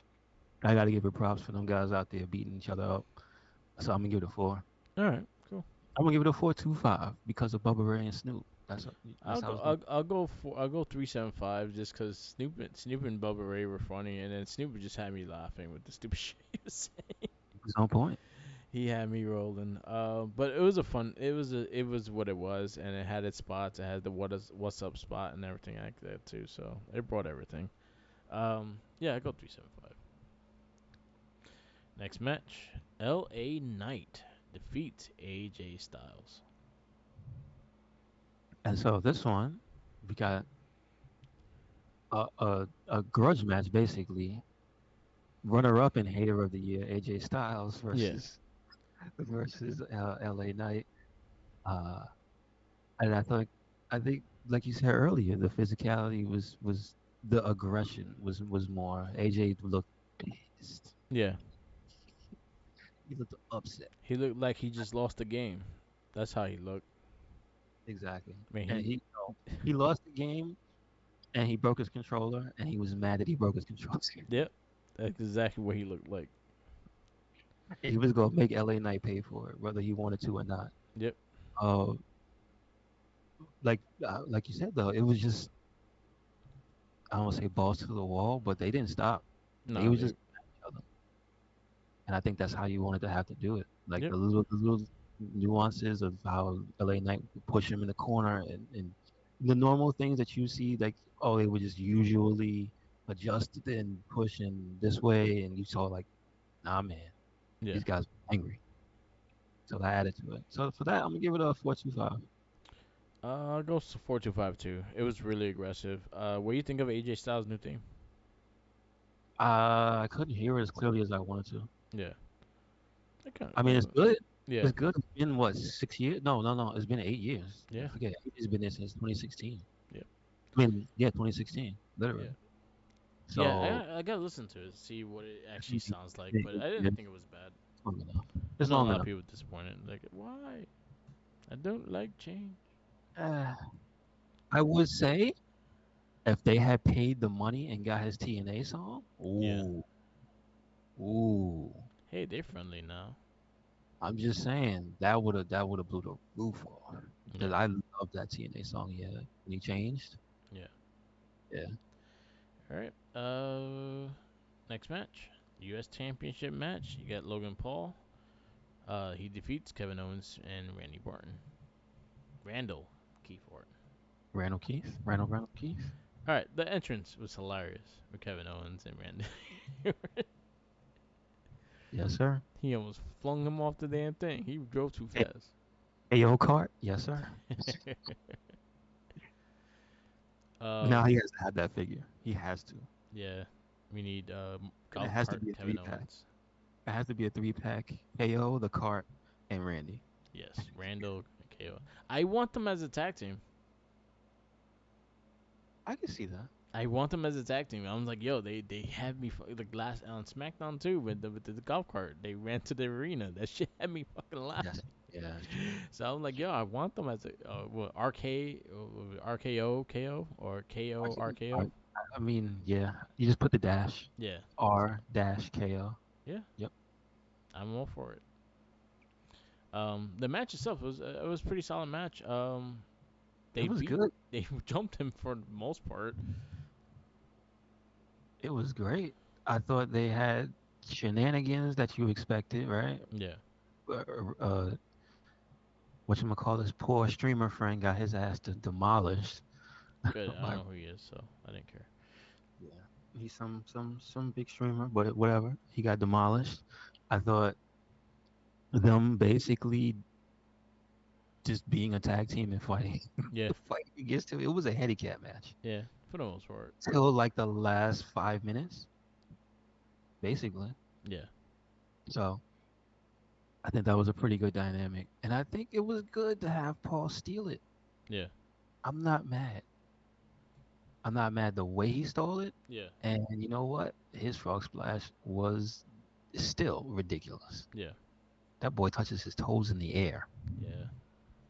I got to give it props for them guys out there beating each other up. So I'm gonna give it a 4. All right, I'm gonna give it a 4.25 because of Bubba Ray and Snoop. That's I'll how go. it's gonna. I'll go 3.75 just because Snoop and Bubba Ray were funny, and then Snoop just had me laughing with the stupid shit he was saying. It's on point. He had me rolling. But it was a fun. It was what it was, and it had its spots. It had the what's up spot and everything like that too. So it brought everything. Yeah, I go 3.75. Next match, L.A. Knight defeats AJ Styles. And so this one, we got a grudge match basically. Runner up and hater of the year, AJ Styles Yeah, versus LA Knight. Uh, and I think like you said earlier, the physicality was the aggression was more. AJ looked pissed. yeah. He looked upset. He looked like he just lost the game. That's how he looked. Exactly. I mean, And he. he lost the game and he broke his controller and he was mad that he broke his controller. Yep, that's exactly what he looked like. He was gonna make LA Knight pay for it, whether he wanted to or not. Yep. Uh, like you said though, it was just I don't want to say balls to the wall, but they didn't stop. They Nah, was they. just each other, and I think that's how you wanted to have to do it. Like Yep. the little nuances of how LA Knight would push him in the corner and the normal things that you see, like oh they would just usually adjust and push in this way, and you saw like nah man, Yeah. these guys are angry. So I added to it. So for that, I'm gonna give it a 4.25. I'll go 4.25 too. It was really aggressive. What do you think of AJ Styles' new theme? I couldn't hear it as clearly as I wanted to. Yeah. Okay. I mean, it's good. Yeah. It's good. It's been what 6 years? No, no, no. It's been 8 years. I Yeah. forget. It's been there since 2016. Yeah. I mean, yeah, 2016, Yeah. literally. Yeah. So I gotta listen to it, see what it actually it's sounds like. But I didn't think it was bad. long enough. I It's know a long lot of enough. people disappointed. Like, why? I don't like change. Uh, I would say if they had paid the money and got his TNA song, Yeah. ooh, Hey, they're friendly now. I'm just saying that would have blew the roof off because Yeah. I love that TNA song. Yeah, when he changed. Yeah. Yeah, All right. Next match, U.S. Championship match. You got Logan Paul. He defeats Kevin Owens and Randy Orton. Randall Keith Orton. Randall Keith. All right. The entrance was hilarious with Kevin Owens and Randy. Yes, sir. He almost flung him off the damn thing. He drove too fast. AO cart, yes, sir. Now he um. has to have that figure. He has to. Yeah. We need And it golf has to cart be a three Kevin pack. Owens. It has to be a 3 pack. KO, the cart, and Randy. Yes. Randall and KO. I want them as a tag team. I can see that. I want them as a tag team. I was like, yo, they had me like last on SmackDown too with the golf cart. They ran to the arena. That shit had me fucking Yes. laughing. Yeah, that's true. So I'm like, yo, I want them as a what, RKO KO or KO I, RKO. I mean, yeah. You just put the dash. Yeah, R dash KO. yeah, Yep. I'm all for it. The match itself was it was a pretty solid match. It They was beat good. they jumped him for the most part. It was great. I thought they had shenanigans that you expected, right? Yeah, Uh, whatchamacallit, this poor streamer friend got his ass demolished good. I don't by know who he is, so I didn't care. yeah. He's some big streamer, but whatever. He got demolished. I thought them basically just being a tag team and fighting Yeah, fighting against him. It was a handicap match yeah, for the most part. till like the last 5 minutes, basically. Yeah, So I think that was a pretty good dynamic, and I think it was good to have Paul steal it. yeah, I'm not mad. I'm not mad the way he stole it, yeah, and you know what? His frog splash was still ridiculous. yeah, That boy touches his toes in the air. yeah.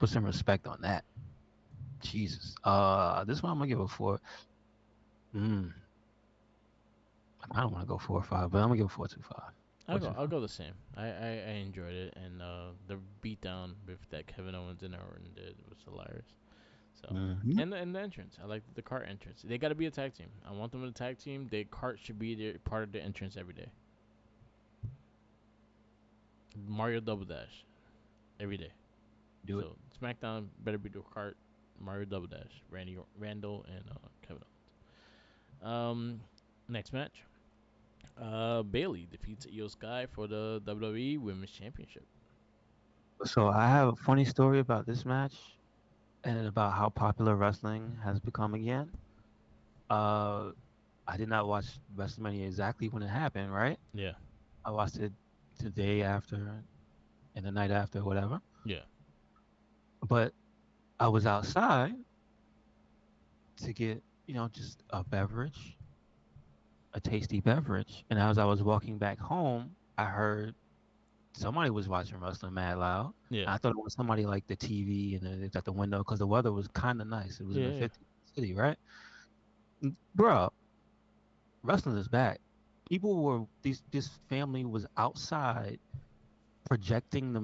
Put some respect on that. Jesus. This one I'm gonna give a four. Mm, I don't want to go 4 or 5, but I'm gonna give a 4.25. What's your I'll five? go the same. I enjoyed it, and the beatdown with that Kevin Owens and Orton did was hilarious. So, Hmm. and the entrance, I like the cart entrance. They got to be a tag team. I want them in a tag team. The cart should be their part of the entrance every day. Mario Double Dash every day. Do it. So SmackDown better be the cart. Mario Double Dash, Randall, and Kevin Owens. Next match. Bailey defeats Io Sky for the WWE Women's Championship. So I have a funny story about this match and about how popular wrestling has become again. Uh, I did not watch WrestleMania exactly when it happened, right? Yeah, I watched it the day after and the night after, whatever. yeah, But I was outside to get, just a beverage, a tasty beverage. And as I was walking back home, I heard somebody was watching wrestling mad loud. yeah, I thought it was somebody like the TV and it's at the window because the weather was kind of nice. It was in yeah, the yeah. 50th city, right? Bro, wrestling is back. People were this family was outside projecting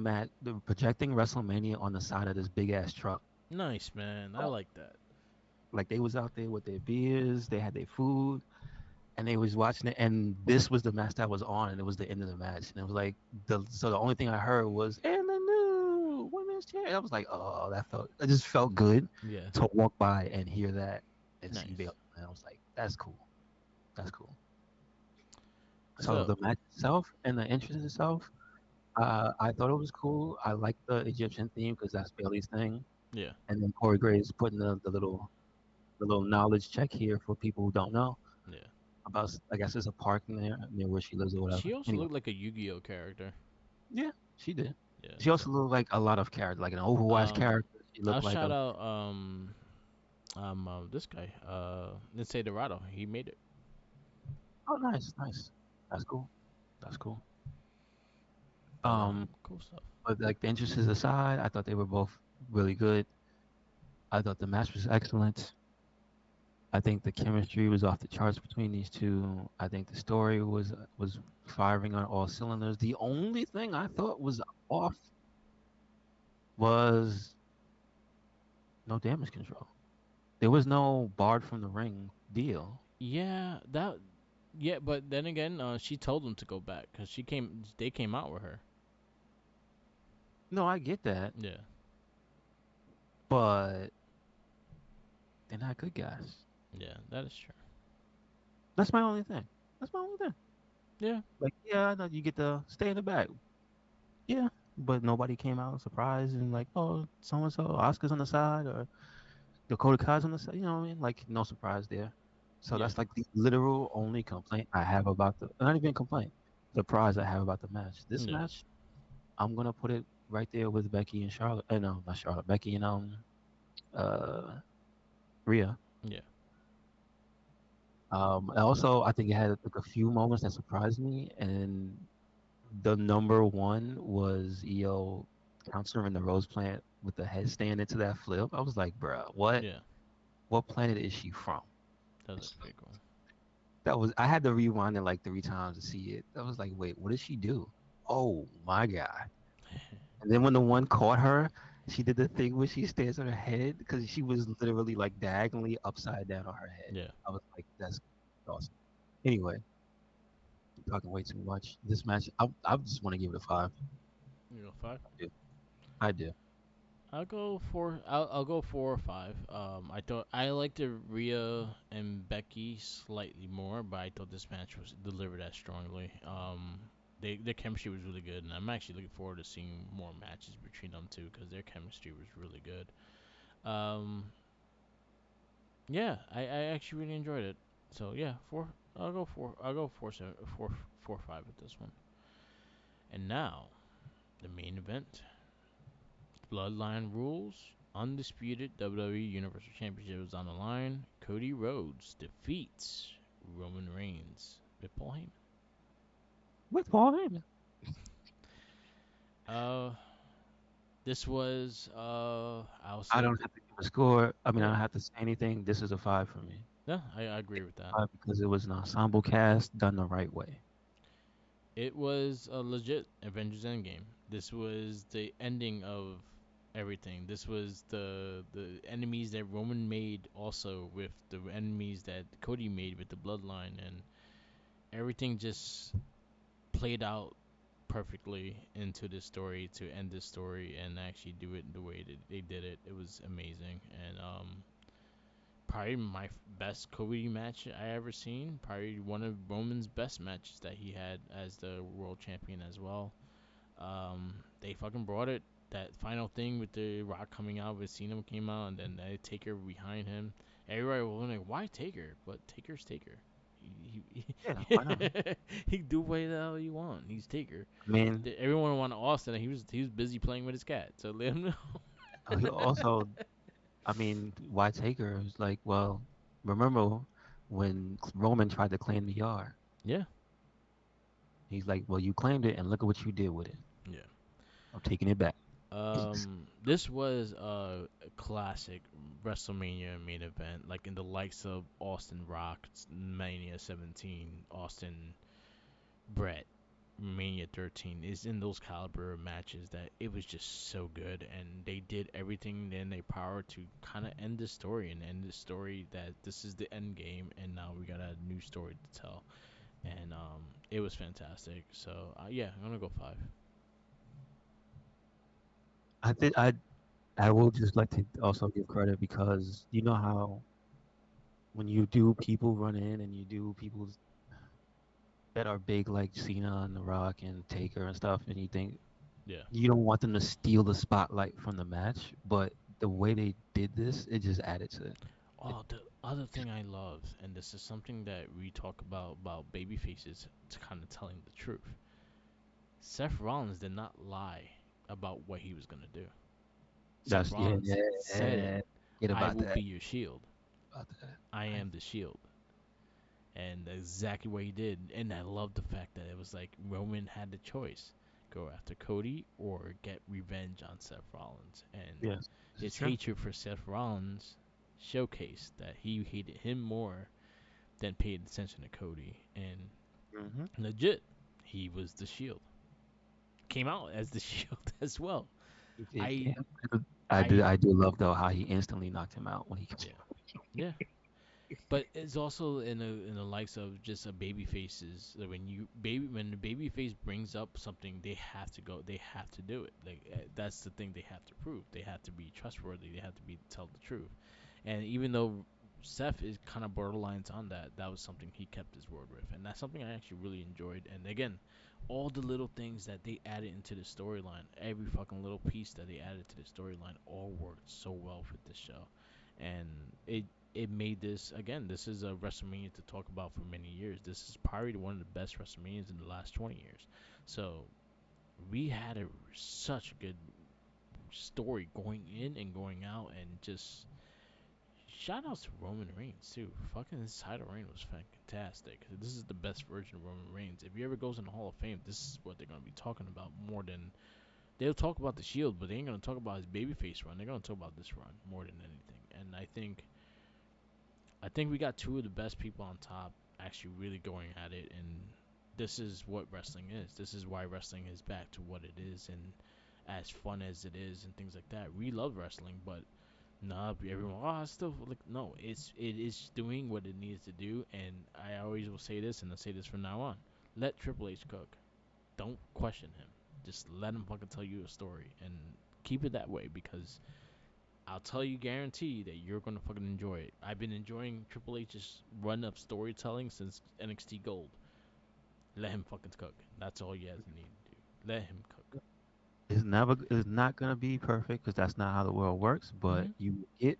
projecting WrestleMania on the side of this big ass truck. Nice, man. I like that. Like they was out there with their beers, they had their food, and they was watching it. And this was the match that was on, and it was the end of the match. And it was like the only thing I heard was and the new women's champion. I was like, oh, it just felt good Yeah, to walk by and hear that and see nice. Bailey. And I was like, that's cool, that's cool. So So, the match itself and the entrance itself, I thought it was cool. I like the Egyptian theme because that's Bailey's thing. yeah, And then Corey Graves putting the little knowledge check here for people who don't know yeah. about. I guess there's a park near where she lives or whatever. She also Anyway, looked like a Yu-Gi-Oh character. yeah, she did. Yeah. She also So, looked like a lot of characters, like an Overwatch character. She I'll looked like shout a. out this guy let's say Dorado. He made it. Oh, nice, nice. That's cool. That's cool. But cool stuff. But like the entrances aside, I thought they were both really good. I thought the match was excellent. I think the chemistry was off the charts between these two. I think the story was firing on all cylinders. The only thing I thought was off was no damage control. There was no barred from the ring deal. Yeah, that. Yeah, but then again, she told them to go back because she came. They came out with her. No, I get that, Yeah, but they're not good guys. yeah, that is true. That's my only thing. That's my only thing. Yeah, Like, yeah, I know you get to stay in the back. Yeah, but nobody came out surprised and like, oh, so and so, Oscar's on the side or Dakota Kai's on the side. You know what I mean? Like, no surprise there. So yeah, that's like the literal only complaint I have about not even complaint, surprise I have about the match. This yeah, match, I'm gonna put it right there with Becky and Charlotte. No, not Charlotte. Becky and uh, Rhea. yeah, Also, I think it had like a few moments that surprised me, and the number one was EO countering the Rose Plant with the headstand into that flip. I was like, bruh, what? yeah. What planet is she from? That looks pretty cool. That was I had to rewind it like 3 times to see it. I was like, wait, what did she do? Oh my god! And then when the one caught her, she did the thing where she stands on her head because she was literally like diagonally upside down on her head. Yeah, I was like, that's awesome. Anyway, I'm talking way too much. This match, I just want to give it a 5. you go five. I do. I do. I'll go four. I'll go 4 or 5. I thought I liked the Rhea and Becky slightly more, but I thought this match was delivered as strongly. Their chemistry was really good, and I'm actually looking forward to seeing more matches between them two because their chemistry was really good. Um, yeah, I actually really enjoyed it. So yeah, four. I'll go four. I'll go 4-7, 4-5 with this one. And now the main event. Bloodline rules. Undisputed WWE Universal Championship is on the line. Cody Rhodes defeats Roman Reigns with Paul Heyman. With Paul Heyman. Uh, this was I'll I say don't have to give a score. I mean, I yeah, don't have to say anything. This is a 5 for me. yeah, I agree with that. 5 because it was an ensemble cast done the right way. It was a legit Avengers Endgame. This was the ending of everything. This was the enemies that Roman made, also with the enemies that Cody made with the Bloodline, and everything just played out perfectly into this story to end this story and actually do it the way that they did it. It was amazing, and probably my best Cody match I ever seen. Probably one of Roman's best matches that he had as the world champion as well. They fucking brought it. That final thing with the Rock coming out, with Cena came out, and then they Taker behind him. Everybody was like, "Why Taker?" But Taker's Taker. Yeah, He why not? he can do what the hell he want. He's Taker. I mean, Everyone wanted Austin, and he was busy playing with his cat. So let him know. he also, I mean, why Taker is like, well, remember when Roman tried to claim the yard? Yeah, He's like, well, you claimed it, and look at what you did with it. yeah. I'm taking it back. This was a classic WrestleMania main event, like in the likes of Austin Rock, Mania 17, Austin Brett, Mania 13. Is in those caliber of matches that it was just so good, and they did everything in their power to kind of end the story and end the story that this is the end game, and now we got a new story to tell, and it was fantastic. So yeah, I'm gonna go 5. I think I will just like to also give credit because you know how when you do people run in and you do people that are big like Cena and The Rock and Taker and stuff, and you think Yeah. you don't want them to steal the spotlight from the match, but the way they did this, it just added to it. It Oh, the other thing I love, and this is something that we talk about baby faces to kind of telling the truth. Seth Rollins did not lie about what he was gonna do. Seth that's yeah, Rollins said it. yeah. Get I about will be that. your shield. About that. I I, am the shield. And that's exactly what he did. And I love the fact that it was like Roman had the choice: go after Cody or get revenge on Seth Rollins. And yes, this is his true. hatred for Seth Rollins showcased that he hated him more than paid attention to Cody. And Hmm. legit, he was the shield. Came out as the shield as well. I I I do love though how he instantly knocked him out when he. yeah. Yeah. But it's also in the likes of just a baby faces, like when the baby face brings up something, they have to go, they have to do it. Like that's the thing they have to prove. They have to be trustworthy. They have to be tell the truth. And even though Seth is kind of borderlines on that, that was something he kept his word with, and that's something I actually really enjoyed. And again, all the little things that they added into the storyline, every fucking little piece that they added to the storyline, all worked so well for this show, and it made this again. This is a WrestleMania to talk about for many years. This is probably one of the best WrestleManias in the last 20 years. So we had such a good story going in and going out, and just shout outs to Roman Reigns too. Fucking his title reign was fantastic. This is the best version of Roman Reigns. If he ever goes in the Hall of Fame, this is what they're gonna be talking about more than they'll talk about the Shield, but they ain't gonna talk about his babyface run. They're gonna talk about this run more than anything. And I think we got two of the best people on top actually really going at it, and this is what wrestling is. This is why wrestling is back to what it is, and as fun as it is, and things like that. We love wrestling, but nah, everyone, I still like no. It is doing what it needs to do, and I always will say this, and I'll say this from now on: let Triple H cook. Don't question him. Just let him fucking tell you a story, and keep it that way, because I'll tell you, guarantee that you're gonna fucking enjoy it. I've been enjoying Triple H's run of storytelling since NXT Gold. Let him fucking cook. That's all you guys need to do. Let him cook. It's not gonna be perfect because that's not how the world works. But Hmm. you get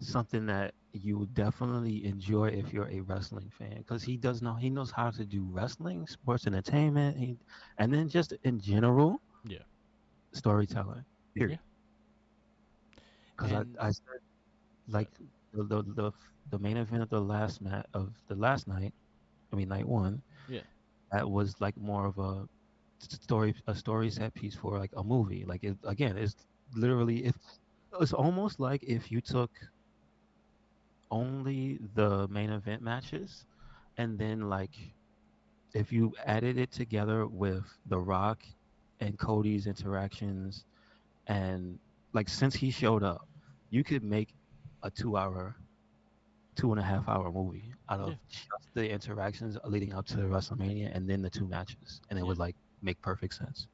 something that you will definitely enjoy if you're a wrestling fan because he knows how to do wrestling, sports entertainment, and then just in general Yeah, storytelling. yeah, Period. Because and I said good. like the main event of the last night. I mean night one. Yeah, That was like more of a story set piece for like a movie. Like it again, it's literally if it's almost like if you took only the main event matches and then like if you added it together with The Rock and Cody's interactions, and like since he showed up, you could make a 2 hour, 2.5 hour movie out Yeah. of just the interactions leading up to WrestleMania and then the two matches, and it Yeah. would like make perfect sense.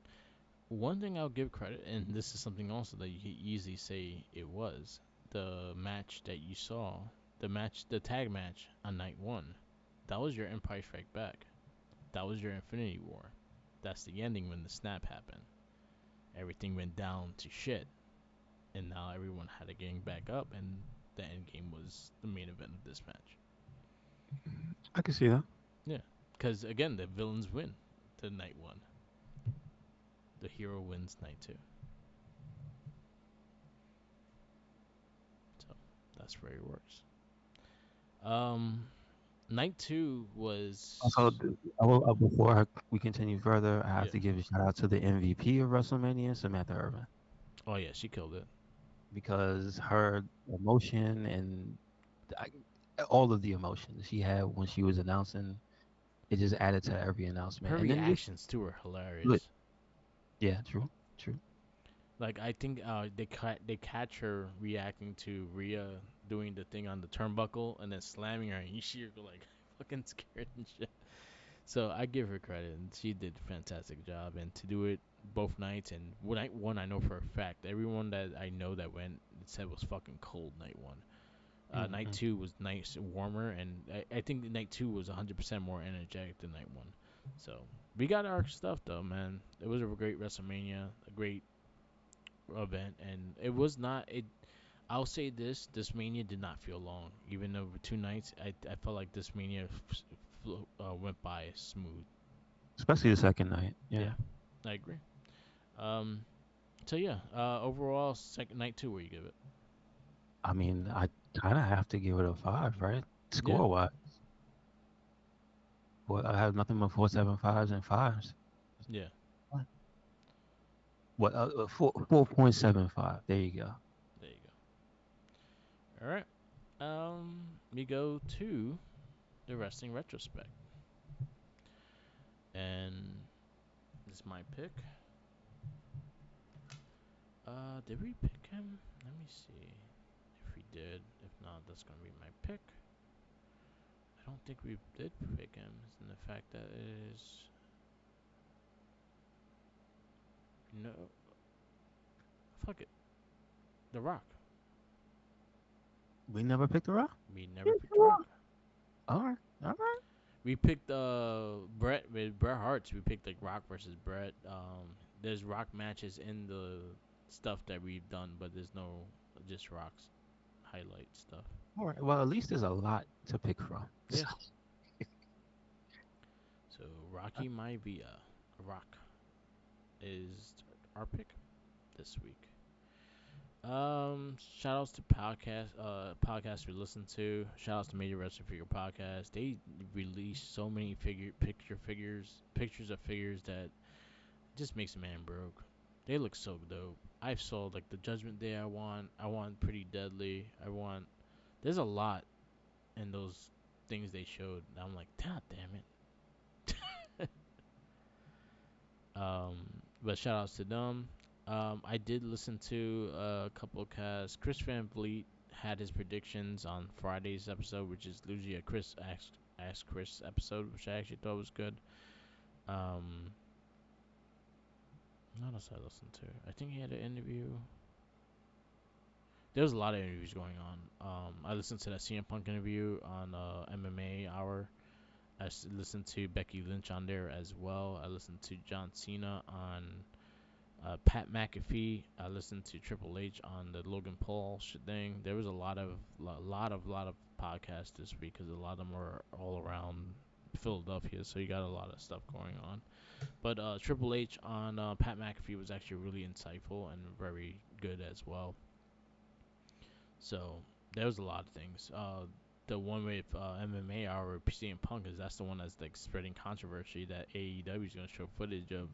One thing I'll give credit, and this is something also that you could easily say it was the match that you saw, the tag match on night one. That was your Empire Strike Back. That was your Infinity War. That's the ending when the snap happened. Everything went down to shit, and now everyone had to gang back up, and the end game was the main event of this match. I can see that. Yeah, because again, the villains win the night one. The hero wins night two. So that's where it works. Um, night two Also, was before we continue further, I have yeah. to give a shout out to the MVP of WrestleMania, Samantha Irvin, Oh yeah, she killed it. because her emotion and all of the emotions she had when she was announcing, it just added to every announcement. Her And then just reactions too were good. hilarious. Yeah, true, true. Like I think they catch her reacting to Rhea doing the thing on the turnbuckle and then slamming her, and you see her go like fucking scared and shit. So I give her credit, and she did a fantastic job. And to do it both nights, and night one, I know for a fact, everyone that I know that went said was fucking cold night one. Night Hmm. two was nice and warmer, and I think night two was 100% more energetic than night one. So we got our stuff though, man. It was a great WrestleMania, a great event, and it was not. It. I'll say this Mania did not feel long, even over 2 nights. I felt like this Mania went by smooth. Especially the second night. Yeah, Yeah. I agree. Um, so yeah, overall, second night two, where you give it? I mean, I kind of have to give it a five, right? Yeah, Score wise, well, I have nothing but 4.75s and fives. yeah, What? 4.75. There you go. there you go. All right. We go to the wrestling retrospect, and this is my pick. Did we pick him? Let me see if we did. If not, that's gonna be my pick. I don't think we did pick him. And the fact that is no, fuck it, The Rock. We never picked her up. We never picked The Rock. All right. All right. We picked Brett with Bret Hart's. We picked like Rock versus Brett. There's Rock matches in the stuff that we've done, but there's no just Rock's highlight stuff. All right. Well, at least there's a lot to pick from. Yeah. So Rocky Maivia, Rock is our pick this week. Shout outs to podcasts we listen to. Shout outs to Major Wrestling Figure Podcast. They release so many pictures of figures that just makes a man broke. They look so dope. I've saw like the Judgment Day. I want Pretty Deadly. I want. There's a lot in those things they showed. I'm like, God damn it. Um, but shout outs to them. I did listen to a couple of casts. Chris Van Vliet had his predictions on Friday's episode, which is usually a Chris Ask Chris episode, which I actually thought was good. Um, what else I listened to? I think he had an interview. There was a lot of interviews going on. I listened to that CM Punk interview on MMA Hour. Listened to Becky Lynch on there as well. I listened to John Cena on Pat McAfee. I listened to Triple H on the Logan Paul thing. There was a lot of podcasts this week because a lot of them were all around Philadelphia, so you got a lot of stuff going on. But Triple H on Pat McAfee was actually really insightful and very good as well. So there was a lot of things. The one with MMA or CM Punk is that's the one that's like spreading controversy that AEW is gonna show footage of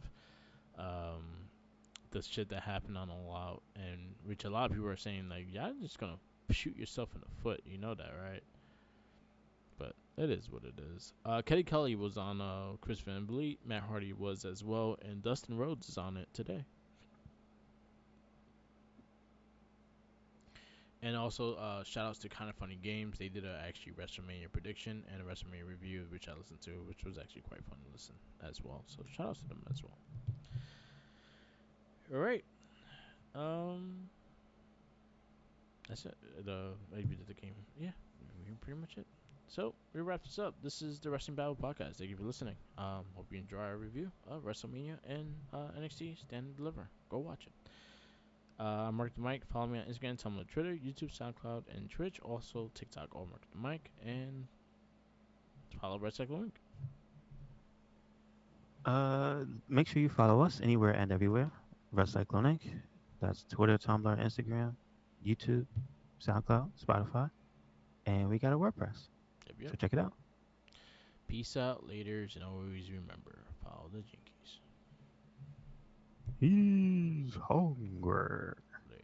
um, the shit that happened on All Out, and which a lot of people are saying like, y'all just gonna shoot yourself in the foot. You know that, right? but it is what it is. Kelly Kelly was on Chris Van Vliet. Matt Hardy was as well, and Dustin Rhodes is on it today. And also, shout outs to Kind of Funny Games. They did a actually WrestleMania prediction and a WrestleMania review, which I listened to, which was actually quite fun to listen as well. So shout outs to them as well. All right. Um, that's it. Maybe the game. Yeah, pretty much it. So we wrap this up. This is the Wrestling Battle Podcast. Thank you for listening. Hope you enjoy our review of WrestleMania and NXT Stand and Deliver. Go watch it. Mark the Mic. Follow me on Instagram, Tumblr, Twitter, YouTube, SoundCloud, and Twitch. Also TikTok. All Mark the Mic, and follow Red Cycle Link. Make sure you follow us anywhere and everywhere. Recyclonic. That's Twitter, Tumblr, Instagram, YouTube, SoundCloud, Spotify, and we got a WordPress. Yep, So yep. check it out. Peace out, laters, and always remember, follow the Jinkies. He's hungry.